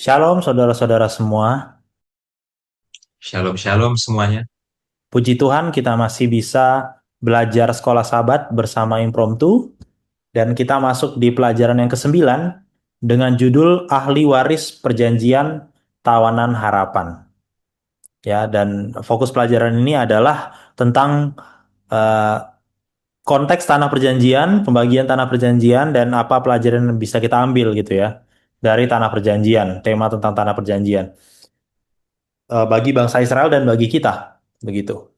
Shalom saudara-saudara semua. Shalom, shalom semuanya. Puji Tuhan kita masih bisa belajar sekolah Sabat bersama Impromptu dan kita masuk di pelajaran yang ke-9 dengan judul Ahli Waris Perjanjian Tawanan Harapan. Ya, dan fokus pelajaran ini adalah tentang eh, konteks tanah perjanjian, pembagian tanah perjanjian dan apa pelajaran yang bisa kita ambil gitu ya dari tanah perjanjian, tema tentang tanah perjanjian bagi bangsa Israel dan bagi kita begitu.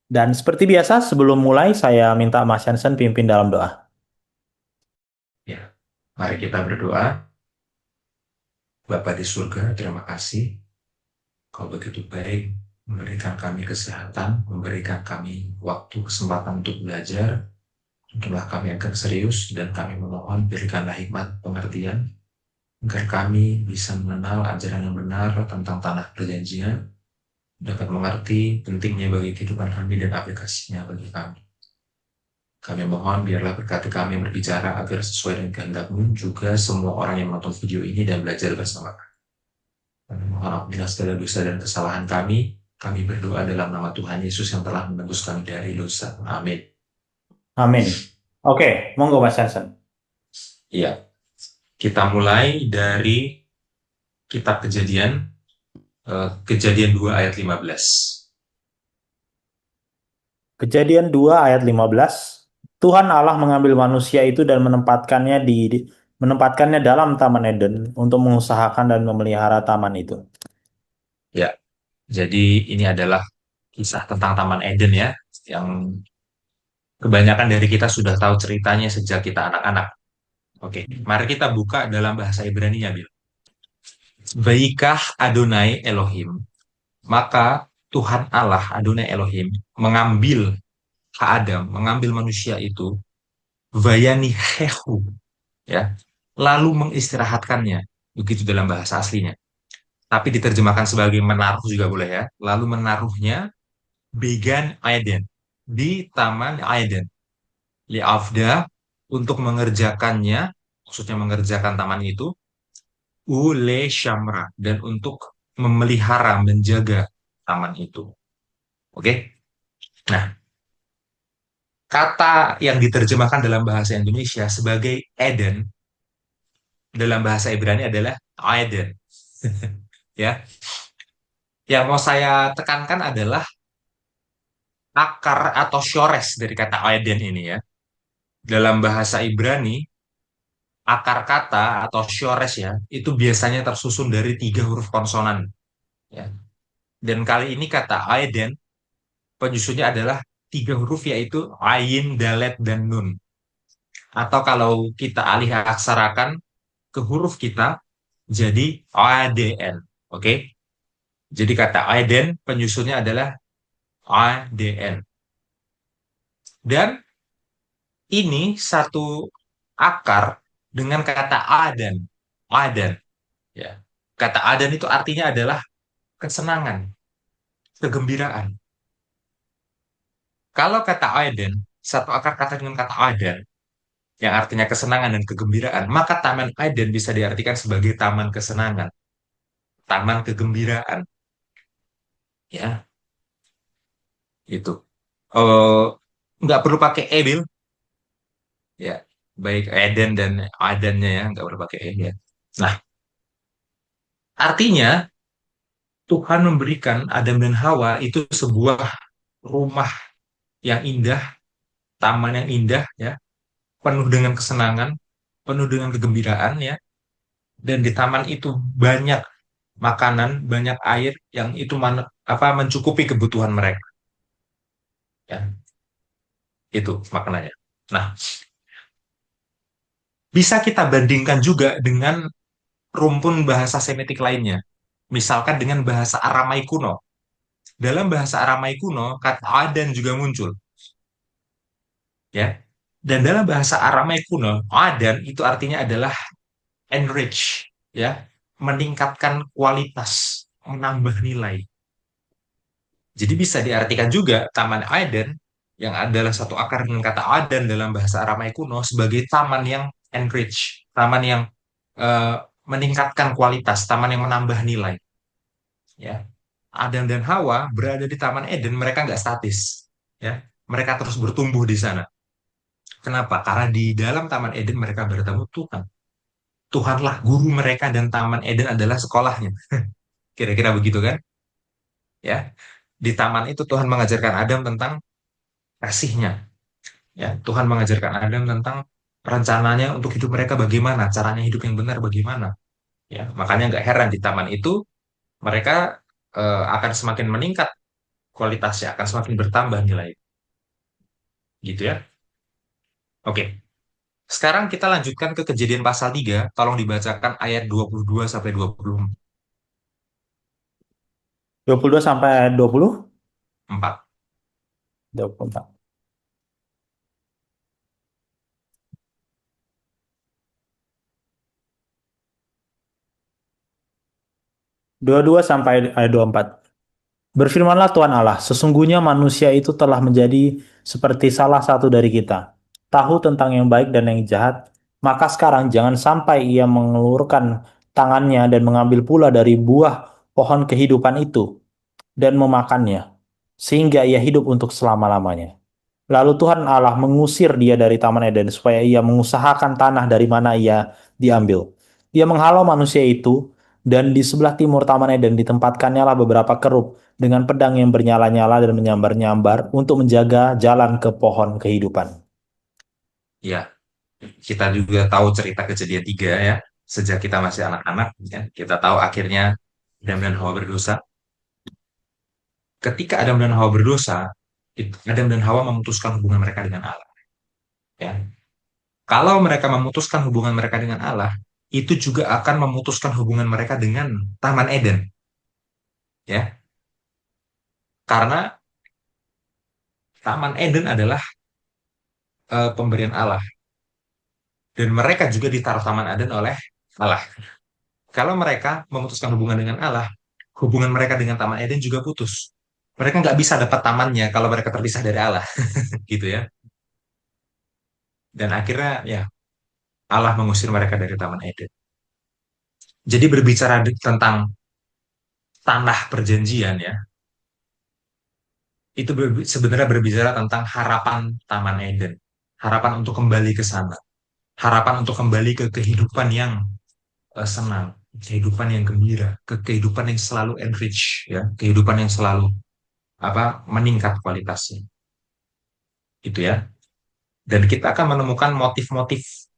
Dan seperti biasa, sebelum mulai, saya minta Mas Hansen pimpin dalam doa. Ya, mari kita berdoa. Bapa di surga, terima kasih. Kau begitu baik memberikan kami kesehatan, memberikan kami waktu, kesempatan untuk belajar. Tentulah kami akan serius dan kami memohon berikanlah hikmat pengertian agar kami bisa mengenal ajaran yang benar tentang tanah perjanjian, dapat mengerti pentingnya bagi kehidupan kami dan aplikasinya bagi kami. Kami mohon biarlah berkati kami yang berbicara agar sesuai dengan kehendak-Mu juga semua orang yang menonton video ini dan belajar bersama kami. Kami mohon ampunilah segala dosa dan kesalahan kami. Kami berdoa dalam nama Tuhan Yesus yang telah menebus kami dari dosa. Amin. Amin. Oke, monggo Mas Hansen. Iya, kita mulai dari kitab Kejadian, Kejadian 2 ayat 15. Kejadian 2 ayat 15. Tuhan Allah mengambil manusia itu dan menempatkannya dalam Taman Eden untuk mengusahakan dan memelihara taman itu. Ya, jadi ini adalah kisah tentang Taman Eden ya, yang kebanyakan dari kita sudah tahu ceritanya sejak kita anak-anak. Oke, mari kita buka dalam bahasa Ibrani-nya, Bil. Baikah Adonai Elohim, maka Tuhan Allah Adonai Elohim mengambil Adam, mengambil manusia itu, vayanihehu, ya, lalu mengistirahatkannya, begitu dalam bahasa aslinya. Tapi diterjemahkan sebagai menaruh juga boleh ya. Lalu menaruhnya Began Eden, di Taman Eden, li'afda, untuk mengerjakannya, maksudnya mengerjakan taman itu, ule syamra, dan untuk memelihara, menjaga taman itu. Oke? Nah, kata yang diterjemahkan dalam bahasa Indonesia sebagai Eden dalam bahasa Ibrani adalah Eden. Ya, yang mau saya tekankan adalah akar atau syores dari kata Eden ini ya. Dalam bahasa Ibrani, akar kata atau syores ya, itu biasanya tersusun dari tiga huruf konsonan. Ya. Dan kali ini kata Eden, penyusunnya adalah tiga huruf yaitu Ayin, Dalet, dan Nun. Atau kalau kita alih aksarakan ke huruf kita, jadi ADN. Oke? Jadi kata Eden, penyusunnya adalah ADN. Dan ini satu akar dengan kata Adan. Adan. Ya. Kata Adan itu artinya adalah kesenangan, kegembiraan. Kalau kata Aden, satu akar kata dengan kata Adan, yang artinya kesenangan dan kegembiraan, maka Taman Eden bisa diartikan sebagai taman kesenangan, taman kegembiraan. Ya, itu. Eh, nggak perlu pakai e, Bil. Ya, baik Eden dan Adannya ya, nggak perlu pakai e ya. Nah, artinya Tuhan memberikan Adam dan Hawa itu sebuah rumah yang indah, taman yang indah ya, penuh dengan kesenangan, penuh dengan kegembiraan ya. Dan di taman itu banyak makanan, banyak air yang itu mencukupi kebutuhan mereka ya. Itu maknanya. Nah, bisa kita bandingkan juga dengan rumpun bahasa Semitik lainnya. Misalkan dengan bahasa Aramai kuno. Dalam bahasa Aramai kuno, kata Adan juga muncul ya. Dan dalam bahasa Aramai kuno, Adan itu artinya adalah enrich ya, meningkatkan kualitas, menambah nilai. Jadi bisa diartikan juga Taman Eden yang adalah satu akar dengan kata Aden dalam bahasa Aramai kuno sebagai taman yang enrich, taman yang eh, meningkatkan kualitas, taman yang menambah nilai. Ya, Adam dan Hawa berada di Taman Eden, mereka nggak statis. Ya, mereka terus bertumbuh di sana. Kenapa? Karena di dalam Taman Eden mereka bertemu Tuhan. Tuhanlah guru mereka dan Taman Eden adalah sekolahnya. Kira-kira begitu kan? Ya, di taman itu Tuhan mengajarkan Adam tentang kasihnya. Ya, Tuhan mengajarkan Adam tentang rencananya untuk hidup mereka bagaimana, caranya hidup yang benar bagaimana. Ya, makanya nggak heran di taman itu mereka akan semakin meningkat kualitasnya, akan semakin bertambah nilai. Gitu ya. Oke. Sekarang kita lanjutkan ke Kejadian pasal 3. Tolong dibacakan ayat 22 sampai 24. 22 sampai 24. 22 sampai ayat 24. Berfirmanlah Tuhan Allah, sesungguhnya manusia itu telah menjadi seperti salah satu dari kita, tahu tentang yang baik dan yang jahat. Maka sekarang jangan sampai ia mengelurkan tangannya dan mengambil pula dari buah pohon kehidupan itu dan memakannya, sehingga ia hidup untuk selama-lamanya. Lalu Tuhan Allah mengusir dia dari Taman Eden supaya ia mengusahakan tanah dari mana ia diambil. Ia menghalau manusia itu, dan di sebelah timur Taman Eden ditempatkannya lah beberapa kerub dengan pedang yang bernyala-nyala dan menyambar-nyambar untuk menjaga jalan ke pohon kehidupan. Ya, kita juga tahu cerita Kejadian 3 ya. Sejak kita masih anak-anak, ya, kita tahu akhirnya Adam dan Hawa berdosa. Ketika Adam dan Hawa berdosa, Adam dan Hawa memutuskan hubungan mereka dengan Allah. Ya. Kalau mereka memutuskan hubungan mereka dengan Allah, itu juga akan memutuskan hubungan mereka dengan Taman Eden. Ya, karena Taman Eden adalah pemberian Allah. Dan mereka juga ditaruh Taman Eden oleh Allah. Kalau mereka memutuskan hubungan dengan Allah, hubungan mereka dengan Taman Eden juga putus. Mereka nggak bisa dapat tamannya kalau mereka terpisah dari Allah, gitu ya. Dan akhirnya ya Allah mengusir mereka dari Taman Eden. Jadi berbicara tentang tanah perjanjian ya, itu sebenarnya berbicara tentang harapan Taman Eden, harapan untuk kembali ke sana, harapan untuk kembali ke kehidupan yang senang, kehidupan yang gembira, ke kehidupan yang selalu enrich, ya, kehidupan yang selalu meningkat kualitasnya, gitu ya. Dan kita akan menemukan motif-motif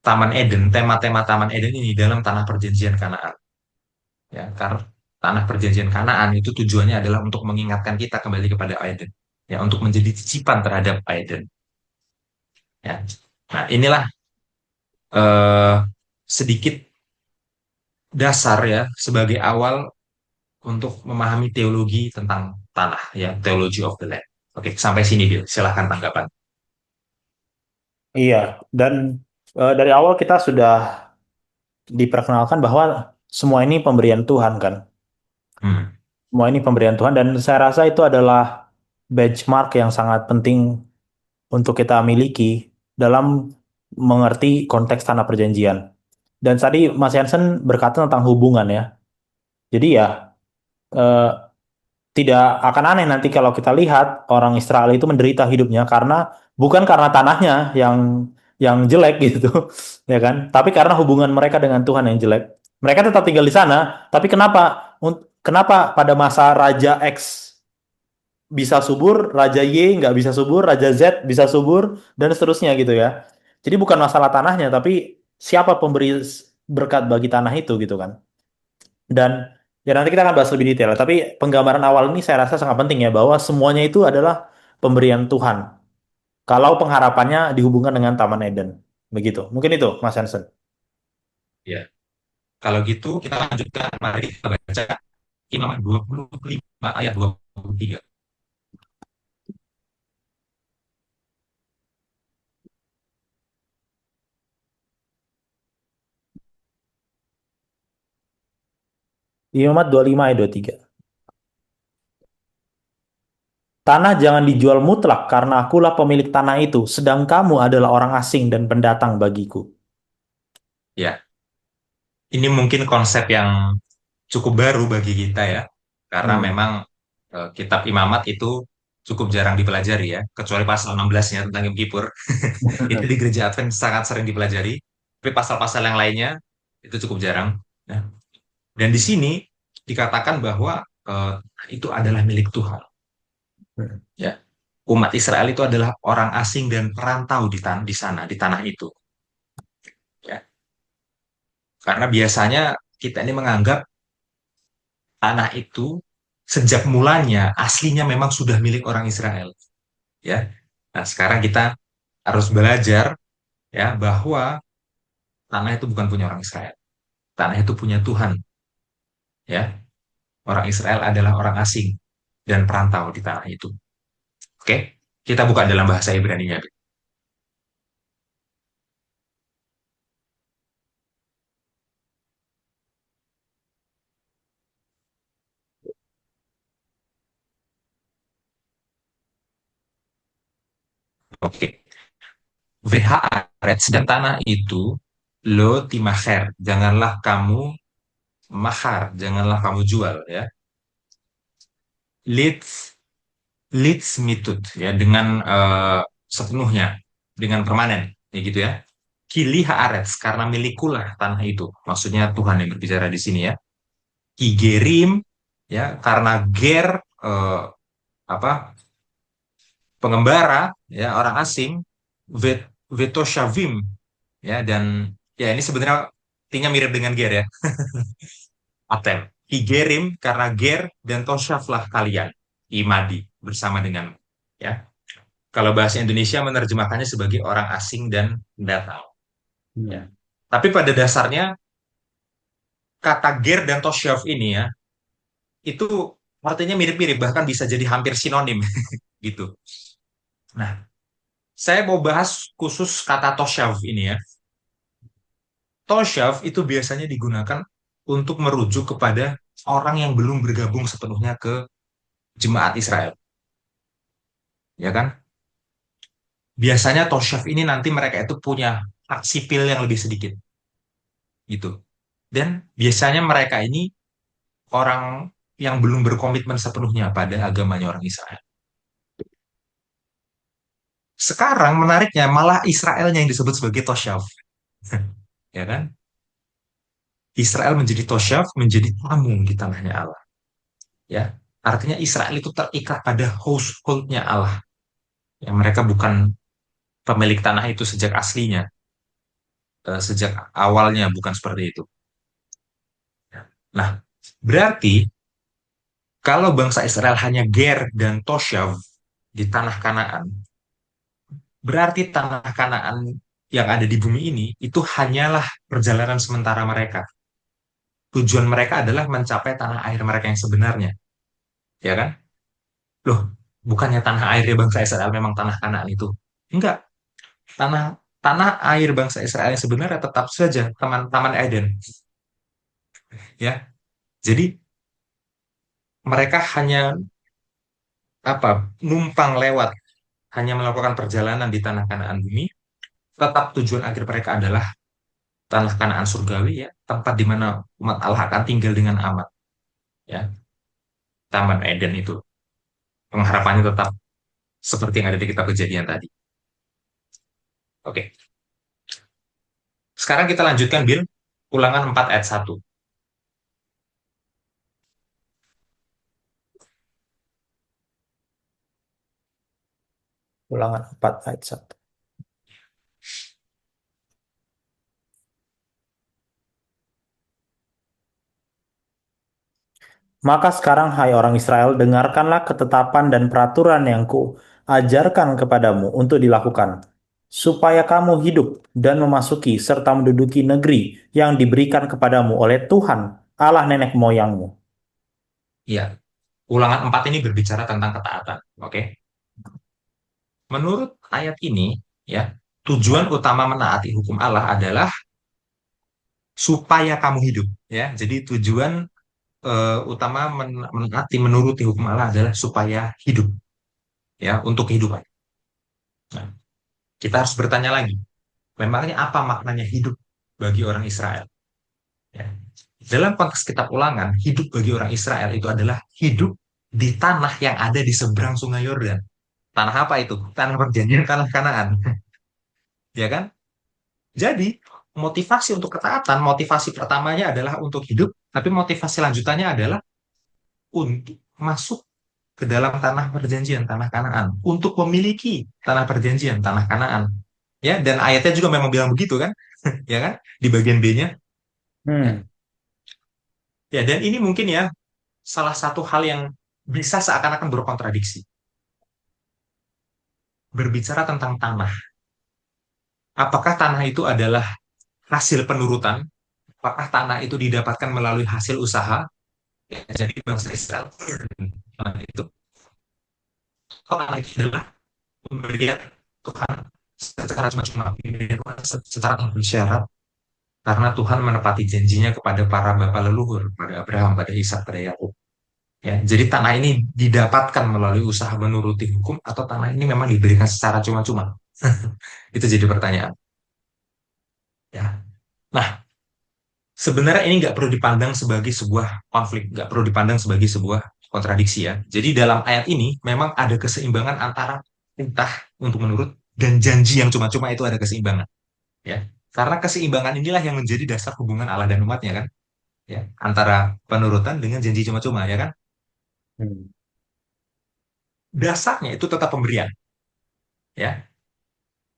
Taman Eden, tema-tema Taman Eden ini dalam tanah perjanjian Kanaan, ya, karena tanah perjanjian Kanaan itu tujuannya adalah untuk mengingatkan kita kembali kepada Eden, ya, untuk menjadi cicipan terhadap Eden, ya. Nah, inilah eh, sedikit dasar ya sebagai awal untuk memahami teologi tentang tanah, ya, theology of the land. Oke, sampai sini Bill. Silahkan tanggapan. Iya, dan dari awal kita sudah diperkenalkan bahwa semua ini pemberian Tuhan kan. Hmm, Semua ini pemberian Tuhan dan saya rasa itu adalah benchmark yang sangat penting untuk kita miliki dalam mengerti konteks tanah perjanjian. Dan tadi Mas Jansen berkata tentang hubungan ya. Jadi ya eh, tidak akan aneh nanti kalau kita lihat orang Israel itu menderita hidupnya karena bukan karena tanahnya yang jelek gitu, ya kan? Tapi karena hubungan mereka dengan Tuhan yang jelek. Mereka tetap tinggal di sana, tapi kenapa pada masa Raja X bisa subur, Raja Y nggak bisa subur, Raja Z bisa subur, dan seterusnya gitu ya. Jadi bukan masalah tanahnya, tapi siapa pemberi berkat bagi tanah itu gitu kan. Dan ya nanti kita akan bahas lebih detail. Tapi penggambaran awal ini saya rasa sangat penting ya, bahwa semuanya itu adalah pemberian Tuhan. Kalau pengharapannya dihubungkan dengan Taman Eden. Begitu. Mungkin itu, Mas Hansen. ya. Kalau gitu kita lanjutkan. Mari kita baca Imamat 25 ayat 23. Imamat 25 ayat 23. Tanah jangan dijual mutlak karena akulah pemilik tanah itu, sedang kamu adalah orang asing dan pendatang bagiku. Ya, Ini mungkin konsep yang cukup baru bagi kita ya, karena Hmm. memang kitab Imamat itu cukup jarang dipelajari ya, kecuali pasal 16-nya tentang Yom Kippur. Itu di gereja Advent sangat sering dipelajari, tapi pasal-pasal yang lainnya itu cukup jarang. Ya. Dan di sini dikatakan bahwa itu adalah milik Tuhan. Ya. Umat Israel itu adalah orang asing dan perantau di sana, di tanah itu. Ya. Karena biasanya kita ini menganggap tanah itu sejak mulanya aslinya memang sudah milik orang Israel. Ya. Nah, sekarang kita harus belajar ya bahwa tanah itu bukan punya orang Israel. Tanah itu punya Tuhan. Ya. Orang Israel adalah orang asing dan perantau di tanah itu. Oke, kita buka dalam bahasa Ibrani-nya. Oke, VH dan tanah itu lo timacher, janganlah kamu mahar, janganlah kamu jual ya. Leads leads mitut ya dengan sepenuhnya, dengan permanen ya gitu ya. Kili haaretz karena milikulah tanah itu. Maksudnya Tuhan yang berbicara di sini ya. Kigerim ya karena ger eh, apa pengembara ya orang asing vetoshavim ya dan ya ini sebenarnya artinya mirip dengan ger ya. Atem. Kigerim karena ger dan toshaflah kalian imadi bersama dengan ya. Kalau bahasa Indonesia menerjemahkannya sebagai orang asing dan pendatang ya. Hmm. Tapi pada dasarnya kata ger dan toshav ini ya itu artinya mirip-mirip bahkan bisa jadi hampir sinonim gitu. Nah, saya mau bahas khusus kata toshav ini ya. Toshav itu biasanya digunakan untuk merujuk kepada orang yang belum bergabung sepenuhnya ke jemaat Israel, ya kan? Biasanya Toshav ini nanti mereka itu punya hak sipil yang lebih sedikit, gitu. Dan biasanya mereka ini orang yang belum berkomitmen sepenuhnya pada agamanya orang Israel. Sekarang menariknya malah Israelnya yang disebut sebagai Toshav, ya kan? Israel menjadi Toshav, menjadi tamu di tanahnya Allah, ya. Artinya Israel itu terikat pada householdnya Allah. Ya, mereka bukan pemilik tanah itu sejak aslinya, sejak awalnya bukan seperti itu. Nah, berarti kalau bangsa Israel hanya ger dan toshav di tanah Kanaan, berarti tanah Kanaan yang ada di bumi ini itu hanyalah perjalanan sementara mereka. Tujuan mereka adalah mencapai tanah air mereka yang sebenarnya, ya kan? Loh, bukannya tanah airnya bangsa Israel memang tanah Kanaan itu? Enggak, tanah tanah air bangsa Israel yang sebenarnya tetap saja Taman Taman Eden, ya. Jadi mereka hanya apa numpang lewat, hanya melakukan perjalanan di tanah Kanaan bumi, tetap tujuan akhir mereka adalah tanah Kanaan surgawi ya, tempat di mana umat Allah akan tinggal dengan aman ya, Taman Eden itu. Pengharapannya tetap seperti yang ada di kitab Kejadian tadi. Oke. Sekarang kita lanjutkan Bil, Ulangan 4 ayat 1. Ulangan 4 ayat 1. Maka sekarang, hai orang Israel, dengarkanlah ketetapan dan peraturan yang kuajarkan kepadamu untuk dilakukan, supaya kamu hidup dan memasuki serta menduduki negeri yang diberikan kepadamu oleh Tuhan, Allah nenek moyangmu. Ya, Ulangan 4 ini berbicara tentang ketaatan. Oke. Menurut ayat ini ya, tujuan utama menaati hukum Allah adalah supaya kamu hidup ya. Jadi tujuan utama menaati menuruti hukum Allah adalah supaya hidup ya untuk kehidupan. Nah, kita harus bertanya lagi, memangnya apa maknanya hidup bagi orang Israel? Ya. Dalam konteks kitab Ulangan, hidup bagi orang Israel itu adalah hidup di tanah yang ada di seberang Sungai Yordan. Tanah apa itu? Tanah perjanjian, tanah Kanaan. Ya kan? Jadi, motivasi untuk ketaatan, motivasi pertamanya adalah untuk hidup, tapi motivasi lanjutannya adalah untuk masuk ke dalam tanah perjanjian, tanah Kanaan, untuk memiliki tanah perjanjian, tanah Kanaan. Ya, dan ayatnya juga memang bilang begitu kan? Ya kan? Di bagian B-nya. Ya. Hmm. Ya, dan ini mungkin ya salah satu hal yang bisa seakan-akan berkontradiksi. Berbicara tentang tanah. Apakah tanah itu adalah hasil penurutan? Apakah tanah itu didapatkan melalui hasil usaha? Ya, jadi bangsa Israel itu kalau tanah itu adalah pemberian Tuhan secara cuma-cuma, pemberian Tuhan secara tanpa syarat, karena Tuhan menepati janjinya kepada para bapa leluhur, pada Abraham, pada Ishak, pada Yakub. Ya, jadi tanah ini didapatkan melalui usaha menuruti hukum atau tanah ini memang diberikan secara cuma-cuma? Itu jadi pertanyaan. Ya. Nah, sebenarnya ini nggak perlu dipandang sebagai sebuah konflik, nggak perlu dipandang sebagai sebuah kontradiksi ya. Jadi dalam ayat ini memang ada keseimbangan antara perintah untuk menurut dan janji yang cuma-cuma itu ada keseimbangan. Ya, karena keseimbangan inilah yang menjadi dasar hubungan Allah dan umatnya kan. Ya, antara penurutan dengan janji cuma-cuma ya kan. Hmm. Dasarnya itu tetap pemberian. Ya,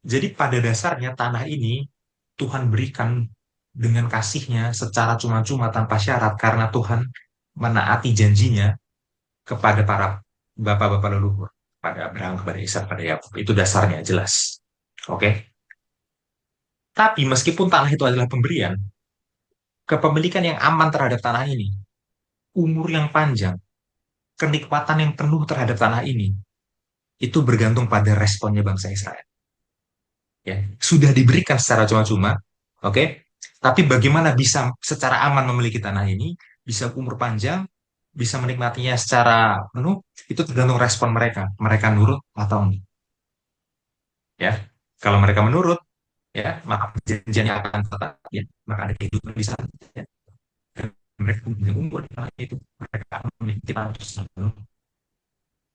jadi pada dasarnya tanah ini Tuhan berikan dengan kasihnya secara cuma-cuma tanpa syarat karena Tuhan menaati janjinya kepada para bapak-bapak leluhur, pada Abraham, kepada Ishak, pada Yakub. Itu dasarnya jelas. Oke. Tapi meskipun tanah itu adalah pemberian, kepemilikan yang aman terhadap tanah ini, umur yang panjang, kenikmatan yang penuh terhadap tanah ini, itu bergantung pada responnya bangsa Israel. Ya, sudah diberikan secara cuma-cuma, oke? Tapi bagaimana bisa secara aman memiliki tanah ini, bisa umur panjang, bisa menikmatinya secara penuh, itu tergantung respon mereka. Mereka nurut atau enggak, ya. Kalau mereka menurut, ya, maka perjanjiannya akan tetap, ya, maka ada kehidupan di sana, ya. Dan mereka punya umur di tanah itu, mereka akan memiliki tanah itu secara penuh.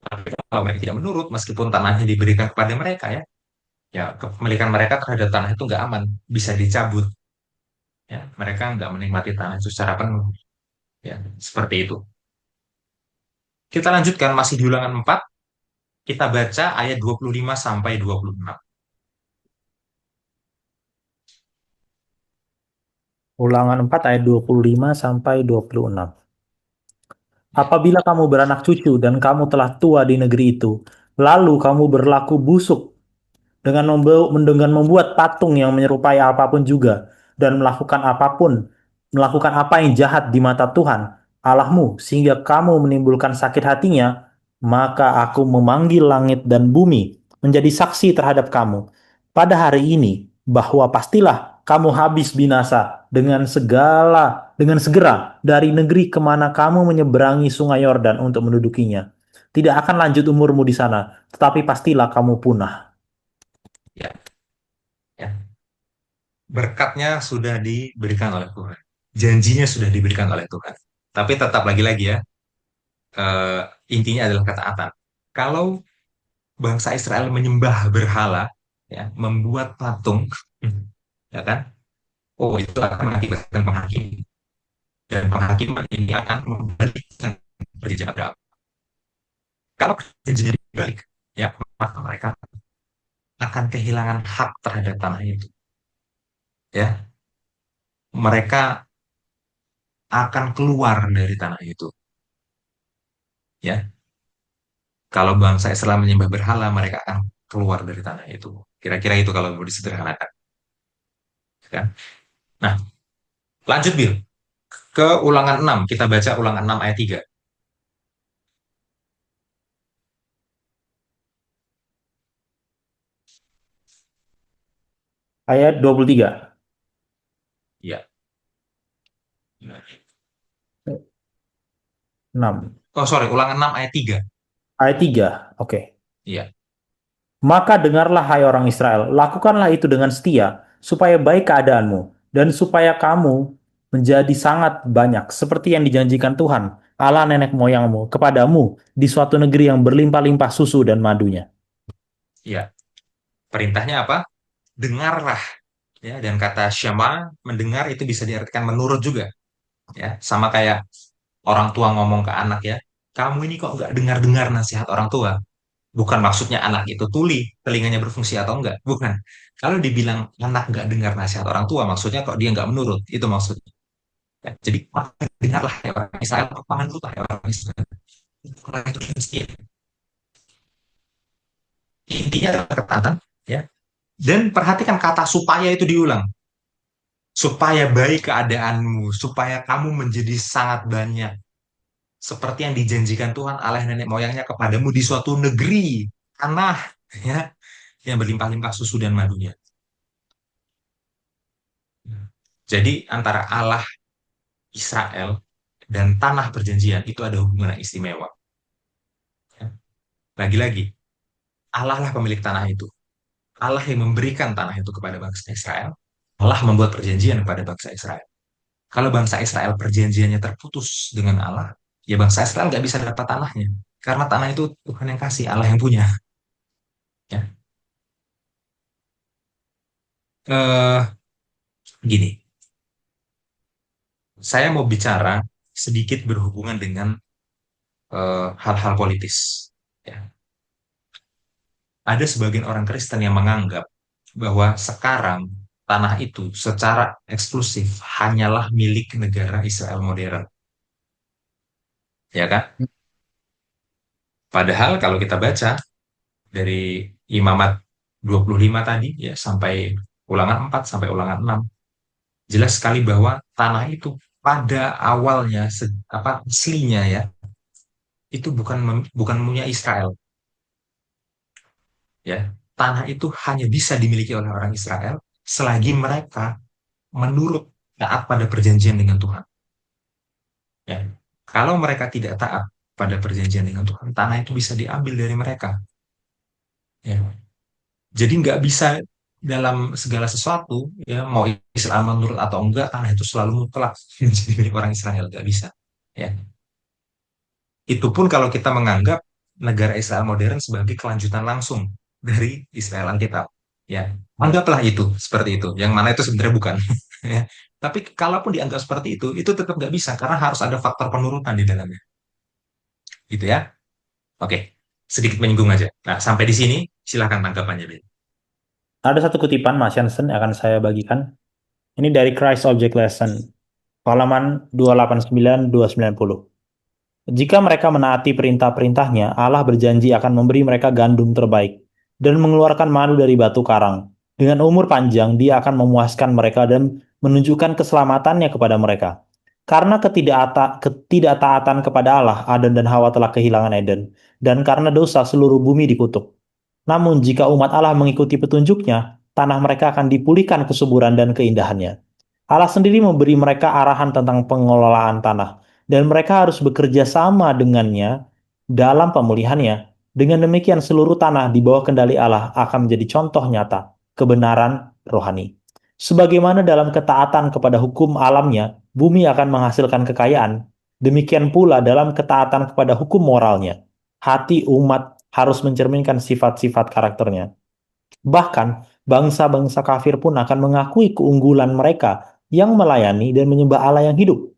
Tapi kalau mereka tidak menurut, meskipun tanahnya diberikan kepada mereka, ya, kepemilikan mereka terhadap tanah itu nggak aman, bisa dicabut. Ya, mereka nggak menikmati tanah itu secara penuh. Ya, seperti itu. Kita lanjutkan masih di ulangan 4. Kita baca ayat 25 sampai 26. Ulangan 4 ayat 25 sampai 26. Apabila kamu beranak cucu dan kamu telah tua di negeri itu, lalu kamu berlaku busuk dengan membuat patung yang menyerupai apapun juga dan melakukan apa yang jahat di mata Tuhan Allahmu sehingga kamu menimbulkan sakit hatinya, maka aku memanggil langit dan bumi menjadi saksi terhadap kamu pada hari ini bahwa pastilah kamu habis binasa dengan segera dari negeri kemana kamu menyeberangi sungai Yordan untuk mendudukinya. Tidak akan lanjut umurmu di sana, tetapi pastilah kamu punah. Ya, ya. Berkatnya sudah diberikan oleh Tuhan. Janjinya sudah diberikan oleh Tuhan. Tapi tetap lagi-lagi ya, eh, intinya adalah ketaatan. Kalau bangsa Israel menyembah berhala, ya, membuat patung, ya kan? Oh, itu akan mengakibatkan penghakiman. Dan penghakiman ini akan membalikkan perjanjian Abraham. Kalau perjanjiannya dibalik, ya, maka mereka akan kehilangan hak terhadap tanah itu. Ya, mereka akan keluar dari tanah itu. Ya, kalau bangsa Islam menyembah berhala, mereka akan keluar dari tanah itu. Kira-kira itu kalau mau disederhanakan. Kan? Nah, lanjut Bil. Ke ulangan 6. Kita baca ulangan 6 ayat 3. Ayat 23. Ya. 6. Oh, sorry, ulangan 6 ayat 3. Ayat 3. Oke. Iya. Maka dengarlah hai orang Israel, lakukanlah itu dengan setia, supaya baik keadaanmu, dan supaya kamu menjadi sangat banyak, seperti yang dijanjikan Tuhan, Allah nenek moyangmu, kepadamu di suatu negeri yang berlimpah-limpah susu dan madunya. Ya, perintahnya apa? Dengarlah, ya. Dan kata syama, mendengar itu bisa diartikan menurut juga, ya. Sama kayak orang tua ngomong ke anak, ya. Kamu ini kok nggak dengar-dengar nasihat orang tua? Bukan maksudnya anak itu tuli, telinganya berfungsi atau enggak. Bukan. Kalau dibilang anak nggak dengar nasihat orang tua, maksudnya kok dia nggak menurut. Itu maksudnya. Ya, jadi, maka dengarlah ya orang Israel, paman lu ya orang Israel. Orang itu mesti, intinya adalah ketaatan, ya. Dan perhatikan kata supaya itu diulang. Supaya baik keadaanmu, supaya kamu menjadi sangat banyak. Seperti yang dijanjikan Tuhan Allah nenek moyangnya kepadamu di suatu negeri, tanah, ya, yang berlimpah-limpah susu dan madunya. Jadi antara Allah Israel dan tanah perjanjian itu ada hubungan yang istimewa. Ya. Lagi-lagi, Allah lah pemilik tanah itu. Allah yang memberikan tanah itu kepada bangsa Israel. Allah membuat perjanjian kepada bangsa Israel. Kalau bangsa Israel perjanjiannya terputus dengan Allah, ya bangsa Israel nggak bisa dapat tanahnya. Karena tanah itu Tuhan yang kasih, Allah yang punya. Ya. Eh, Gini, saya mau bicara sedikit berhubungan dengan hal-hal politis. Ya. Ada sebagian orang Kristen yang menganggap bahwa sekarang tanah itu secara eksklusif hanyalah milik negara Israel modern. Ya kan? Padahal kalau kita baca dari Imamat 25 tadi ya sampai ulangan 4 sampai ulangan 6 jelas sekali bahwa tanah itu pada awalnya apa aslinya ya itu bukan punya Israel ya. Tanah itu hanya bisa dimiliki oleh orang Israel selagi mereka menurut taat pada perjanjian dengan Tuhan ya. Kalau mereka tidak taat pada perjanjian dengan Tuhan, tanah itu bisa diambil dari mereka ya. Jadi nggak bisa dalam segala sesuatu ya mau Islam menurut atau enggak tanah itu selalu mutlak menjadi milik orang Israel, nggak bisa ya. Itu pun kalau kita menganggap negara Israel modern sebagai kelanjutan langsung dari Israel Alkitab ya, anggaplah itu seperti itu, yang mana itu sebenarnya bukan ya. Tapi kalaupun dianggap seperti itu tetap nggak bisa karena harus ada faktor penurutan di dalamnya gitu ya. Oke, sedikit menyinggung aja. Nah, sampai di sini silahkan tanggapannya, Ben. Ada satu kutipan Mas Jansen yang akan saya bagikan. Ini dari Christ Object Lesson, halaman 289-290. Jika mereka menaati perintah-perintahnya, Allah berjanji akan memberi mereka gandum terbaik dan mengeluarkan madu dari batu karang. Dengan umur panjang, Dia akan memuaskan mereka dan menunjukkan keselamatannya kepada mereka. Karena ketidaktaatan kepada Allah, Adam dan Hawa telah kehilangan Eden, dan karena dosa seluruh bumi dikutuk. Namun jika umat Allah mengikuti petunjuknya, tanah mereka akan dipulihkan kesuburan dan keindahannya. Allah sendiri memberi mereka arahan tentang pengelolaan tanah, dan mereka harus bekerja sama dengannya dalam pemulihannya. Dengan demikian seluruh tanah di bawah kendali Allah akan menjadi contoh nyata kebenaran rohani. Sebagaimana dalam ketaatan kepada hukum alamnya, bumi akan menghasilkan kekayaan, demikian pula dalam ketaatan kepada hukum moralnya, hati umat harus mencerminkan sifat-sifat karakternya. Bahkan, bangsa-bangsa kafir pun akan mengakui keunggulan mereka yang melayani dan menyembah Allah yang hidup.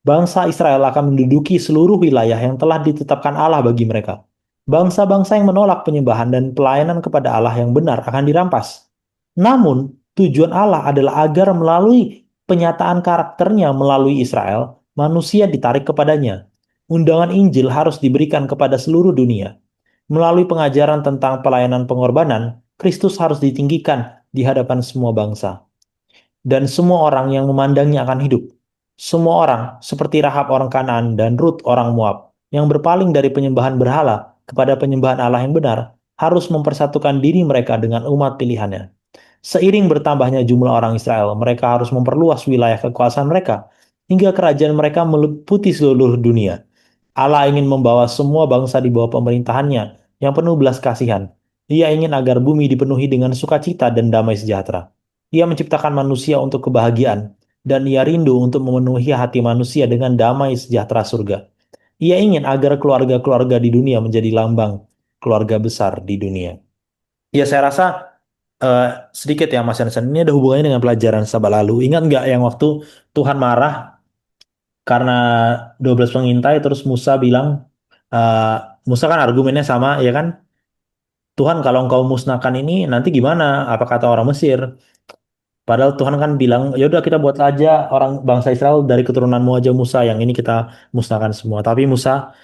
Bangsa Israel akan menduduki seluruh wilayah yang telah ditetapkan Allah bagi mereka. Bangsa-bangsa yang menolak penyembahan dan pelayanan kepada Allah yang benar akan dirampas. Namun, tujuan Allah adalah agar melalui penyataan karakternya melalui Israel, manusia ditarik kepadanya. Undangan Injil harus diberikan kepada seluruh dunia. Melalui pengajaran tentang pelayanan pengorbanan, Kristus harus ditinggikan di hadapan semua bangsa. Dan semua orang yang memandangnya akan hidup. Semua orang, seperti Rahab orang Kanaan dan Rut orang Moab, yang berpaling dari penyembahan berhala kepada penyembahan Allah yang benar, harus mempersatukan diri mereka dengan umat pilihannya. Seiring bertambahnya jumlah orang Israel, mereka harus memperluas wilayah kekuasaan mereka, hingga kerajaan mereka meliputi seluruh dunia. Allah ingin membawa semua bangsa di bawah pemerintahannya yang penuh belas kasihan. Ia ingin agar bumi dipenuhi dengan sukacita dan damai sejahtera. Ia menciptakan manusia untuk kebahagiaan, dan ia rindu untuk memenuhi hati manusia dengan damai sejahtera surga. Ia ingin agar keluarga-keluarga di dunia menjadi lambang keluarga besar di dunia. Ya, saya rasa eh, sedikit ya Mas Yansen, ini ada hubungannya dengan pelajaran sahabat lalu. Ingat nggak yang waktu Tuhan marah karena 12 pengintai, terus Musa bilang, eh, Musa kan argumennya sama, ya kan? Tuhan, kalau engkau musnahkan ini, nanti gimana? Apa kata orang Mesir? Padahal Tuhan kan bilang, ya udah kita buat aja orang bangsa Israel dari keturunanmu aja Musa, yang ini kita musnahkan semua. Tapi Musa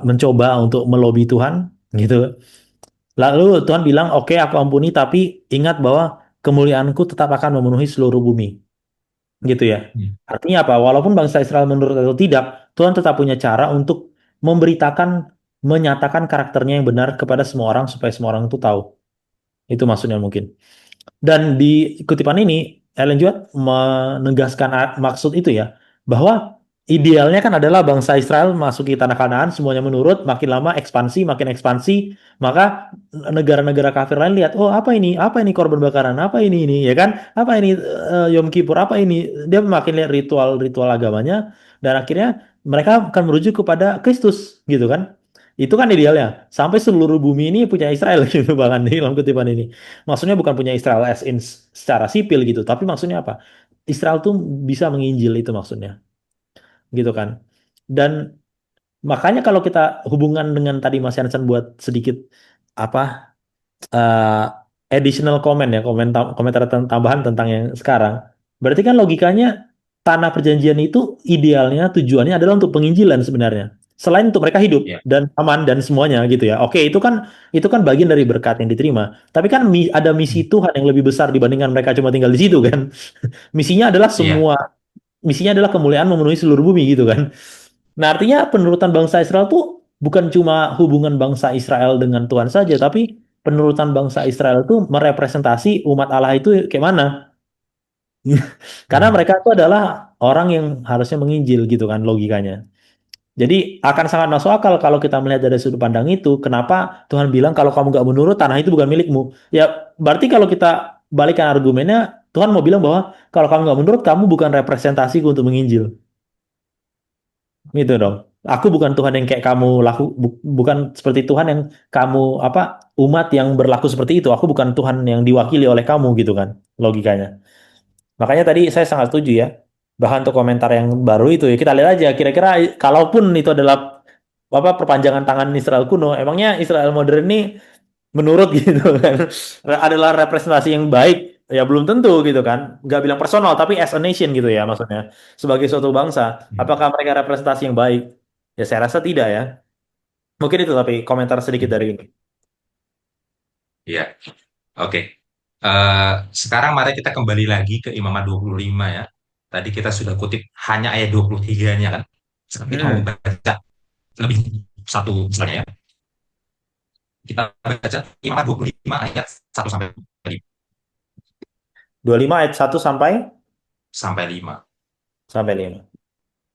mencoba untuk melobi Tuhan, gitu. Lalu Tuhan bilang, oke aku ampuni, tapi ingat bahwa kemuliaanku tetap akan memenuhi seluruh bumi. Gitu ya. Hmm. Artinya apa? Walaupun bangsa Israel menurut atau tidak, Tuhan tetap punya cara untuk memberitakan, menyatakan karakternya yang benar kepada semua orang supaya semua orang itu tahu. Itu maksudnya mungkin. Dan di kutipan ini, Ellen White menegaskan maksud itu ya, bahwa idealnya kan adalah bangsa Israel masuki tanah Kanaan, semuanya menurut, makin lama ekspansi, makin ekspansi, maka negara-negara kafir lain lihat, oh apa ini korban bakaran, apa ini, ya kan, apa ini Yom Kippur, apa ini, dia makin lihat ritual-ritual agamanya, dan akhirnya mereka akan merujuk kepada Kristus, gitu kan. Itu kan idealnya. Sampai seluruh bumi ini punya Israel gitu bahkan di dalam kutipan ini. Maksudnya bukan punya Israel as in secara sipil gitu, tapi maksudnya apa? Israel tuh bisa menginjil itu maksudnya, gitu kan. Dan makanya kalau kita hubungan dengan tadi Mas Yansen buat sedikit apa eh, additional comment ya, komentar tambahan tentang yang sekarang. Berarti kan logikanya tanah perjanjian itu idealnya tujuannya adalah untuk penginjilan sebenarnya. Selain untuk mereka hidup Ya, dan aman dan semuanya gitu ya. Oke, itu kan bagian dari berkat yang diterima. Tapi kan ada misi hmm, Tuhan yang lebih besar dibandingkan mereka cuma tinggal di situ kan. Misinya adalah iya, semua misinya adalah kemuliaan memenuhi seluruh bumi gitu kan. Nah, artinya penurutan bangsa Israel tuh bukan cuma hubungan bangsa Israel dengan Tuhan saja, tapi penurutan bangsa Israel itu merepresentasi umat Allah itu kayak mana. Karena hmm, mereka itu adalah orang yang harusnya menginjil gitu kan logikanya. Jadi akan sangat masuk akal kalau kita melihat dari sudut pandang itu, kenapa Tuhan bilang kalau kamu nggak menurut tanah itu bukan milikmu. Ya berarti kalau kita balikan argumennya, Tuhan mau bilang bahwa kalau kamu nggak menurut, kamu bukan representasiku untuk menginjil. Gitu dong. Aku bukan Tuhan yang kayak kamu bukan seperti Tuhan yang kamu apa umat yang berlaku seperti itu. Aku bukan Tuhan yang diwakili oleh kamu gitu kan logikanya. Makanya tadi saya sangat setuju ya. Bahkan untuk komentar yang baru itu ya kita lihat aja kira-kira kalaupun itu adalah apa perpanjangan tangan Israel kuno, emangnya Israel modern ini menurut gitu kan adalah representasi yang baik, ya belum tentu gitu kan, nggak bilang personal tapi as a nation gitu ya maksudnya sebagai suatu bangsa, hmm, apakah mereka representasi yang baik? Ya saya rasa tidak ya. Mungkin itu tapi komentar sedikit hmm, dari ini. iya. Oke. Eh, Sekarang mari kita kembali lagi ke Imamat 25 ya. Tadi kita sudah kutip hanya ayat 23-nya kan. Sekarang kita mau Hmm. baca lebih satu misalnya ya. Kita baca Imamat 25 ayat 25 ayat 1 sampai sampai 5. sampai 5.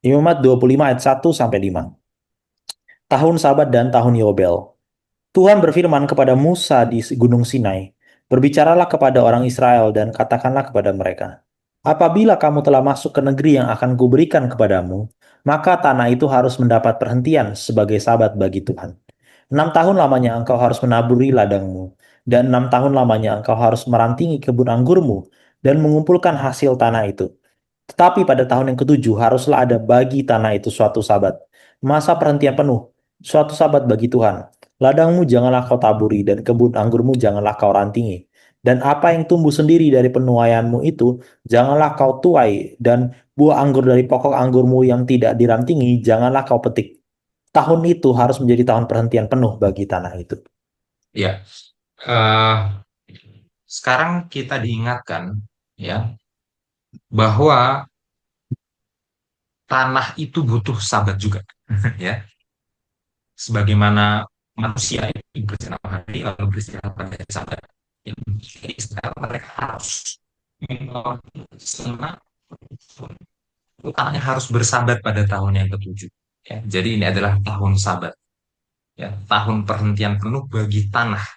Imamat 25 ayat 1 sampai 5. Tahun Sabat dan tahun Yobel. Tuhan berfirman kepada Musa di Gunung Sinai, "Berbicaralah kepada orang Israel dan katakanlah kepada mereka, apabila kamu telah masuk ke negeri yang akan kuberikan kepadamu, maka tanah itu harus mendapat perhentian sebagai sabat bagi Tuhan. 6 tahun lamanya engkau harus menaburi ladangmu, dan 6 tahun lamanya engkau harus merantingi kebun anggurmu dan mengumpulkan hasil tanah itu. Tetapi pada tahun yang ketujuh haruslah ada bagi tanah itu suatu sabat, masa perhentian penuh, suatu sabat bagi Tuhan. Ladangmu janganlah kau taburi dan kebun anggurmu janganlah kau rantingi. Dan apa yang tumbuh sendiri dari penuaianmu itu janganlah kau tuai dan buah anggur dari pokok anggurmu yang tidak dirantingi janganlah kau petik. Tahun itu harus menjadi tahun perhentian penuh bagi tanah itu." Ya. Eh, Sekarang kita diingatkan ya bahwa tanah itu butuh sabat juga ya. Sebagaimana manusia itu bersenam hari lalu beristirahat pada sabat. Jadi Israel mereka harus selama tanahnya harus bersabat pada tahun yang ketujuh. Ya, jadi ini adalah tahun sabat, ya, tahun perhentian penuh bagi tanah.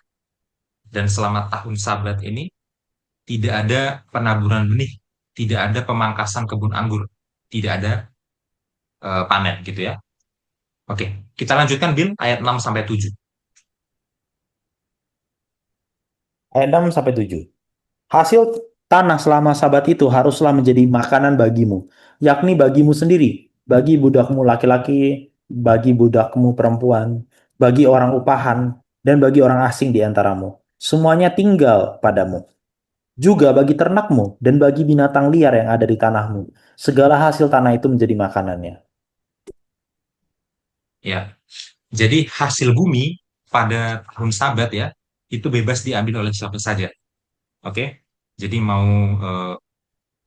Dan selama tahun sabat ini tidak ada penaburan benih, tidak ada pemangkasan kebun anggur, tidak ada panen gitu ya. Oke, kita lanjutkan Bill ayat 6 sampai 7. Ayat 6 sampai 7. Hasil tanah selama sabat itu haruslah menjadi makanan bagimu, yakni bagimu sendiri, bagi budakmu laki-laki, bagi budakmu perempuan, bagi orang upahan, dan bagi orang asing di antaramu. Semuanya tinggal padamu. Juga bagi ternakmu dan bagi binatang liar yang ada di tanahmu. Segala hasil tanah itu menjadi makanannya. Ya, jadi hasil bumi pada tahun Sabat ya itu bebas diambil oleh siapa saja. Oke, jadi mau eh,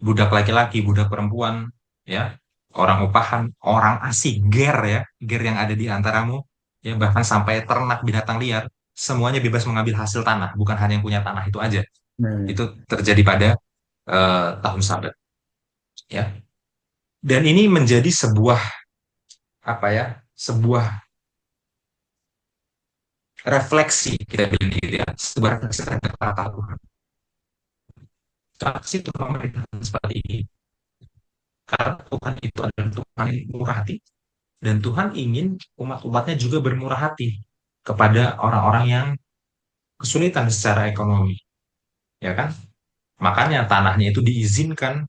budak laki-laki, budak perempuan, ya, orang upahan, orang asing, ger yang ada di antaramu, ya bahkan sampai ternak binatang liar, semuanya bebas mengambil hasil tanah, bukan hanya yang punya tanah itu aja. Hmm. Itu terjadi pada tahun Sabat, ya. Dan ini menjadi sebuah apa ya, sebuah refleksi kita bilang gitu ya, sebuah refleksi terhadap kata Tuhan. Kenapa sih Tuhan memerintahkan seperti ini? Karena Tuhan itu adalah Tuhan yang murah hati, dan Tuhan ingin umat-umatnya juga bermurah hati kepada orang-orang yang kesulitan secara ekonomi, ya kan? Makanya tanahnya itu diizinkan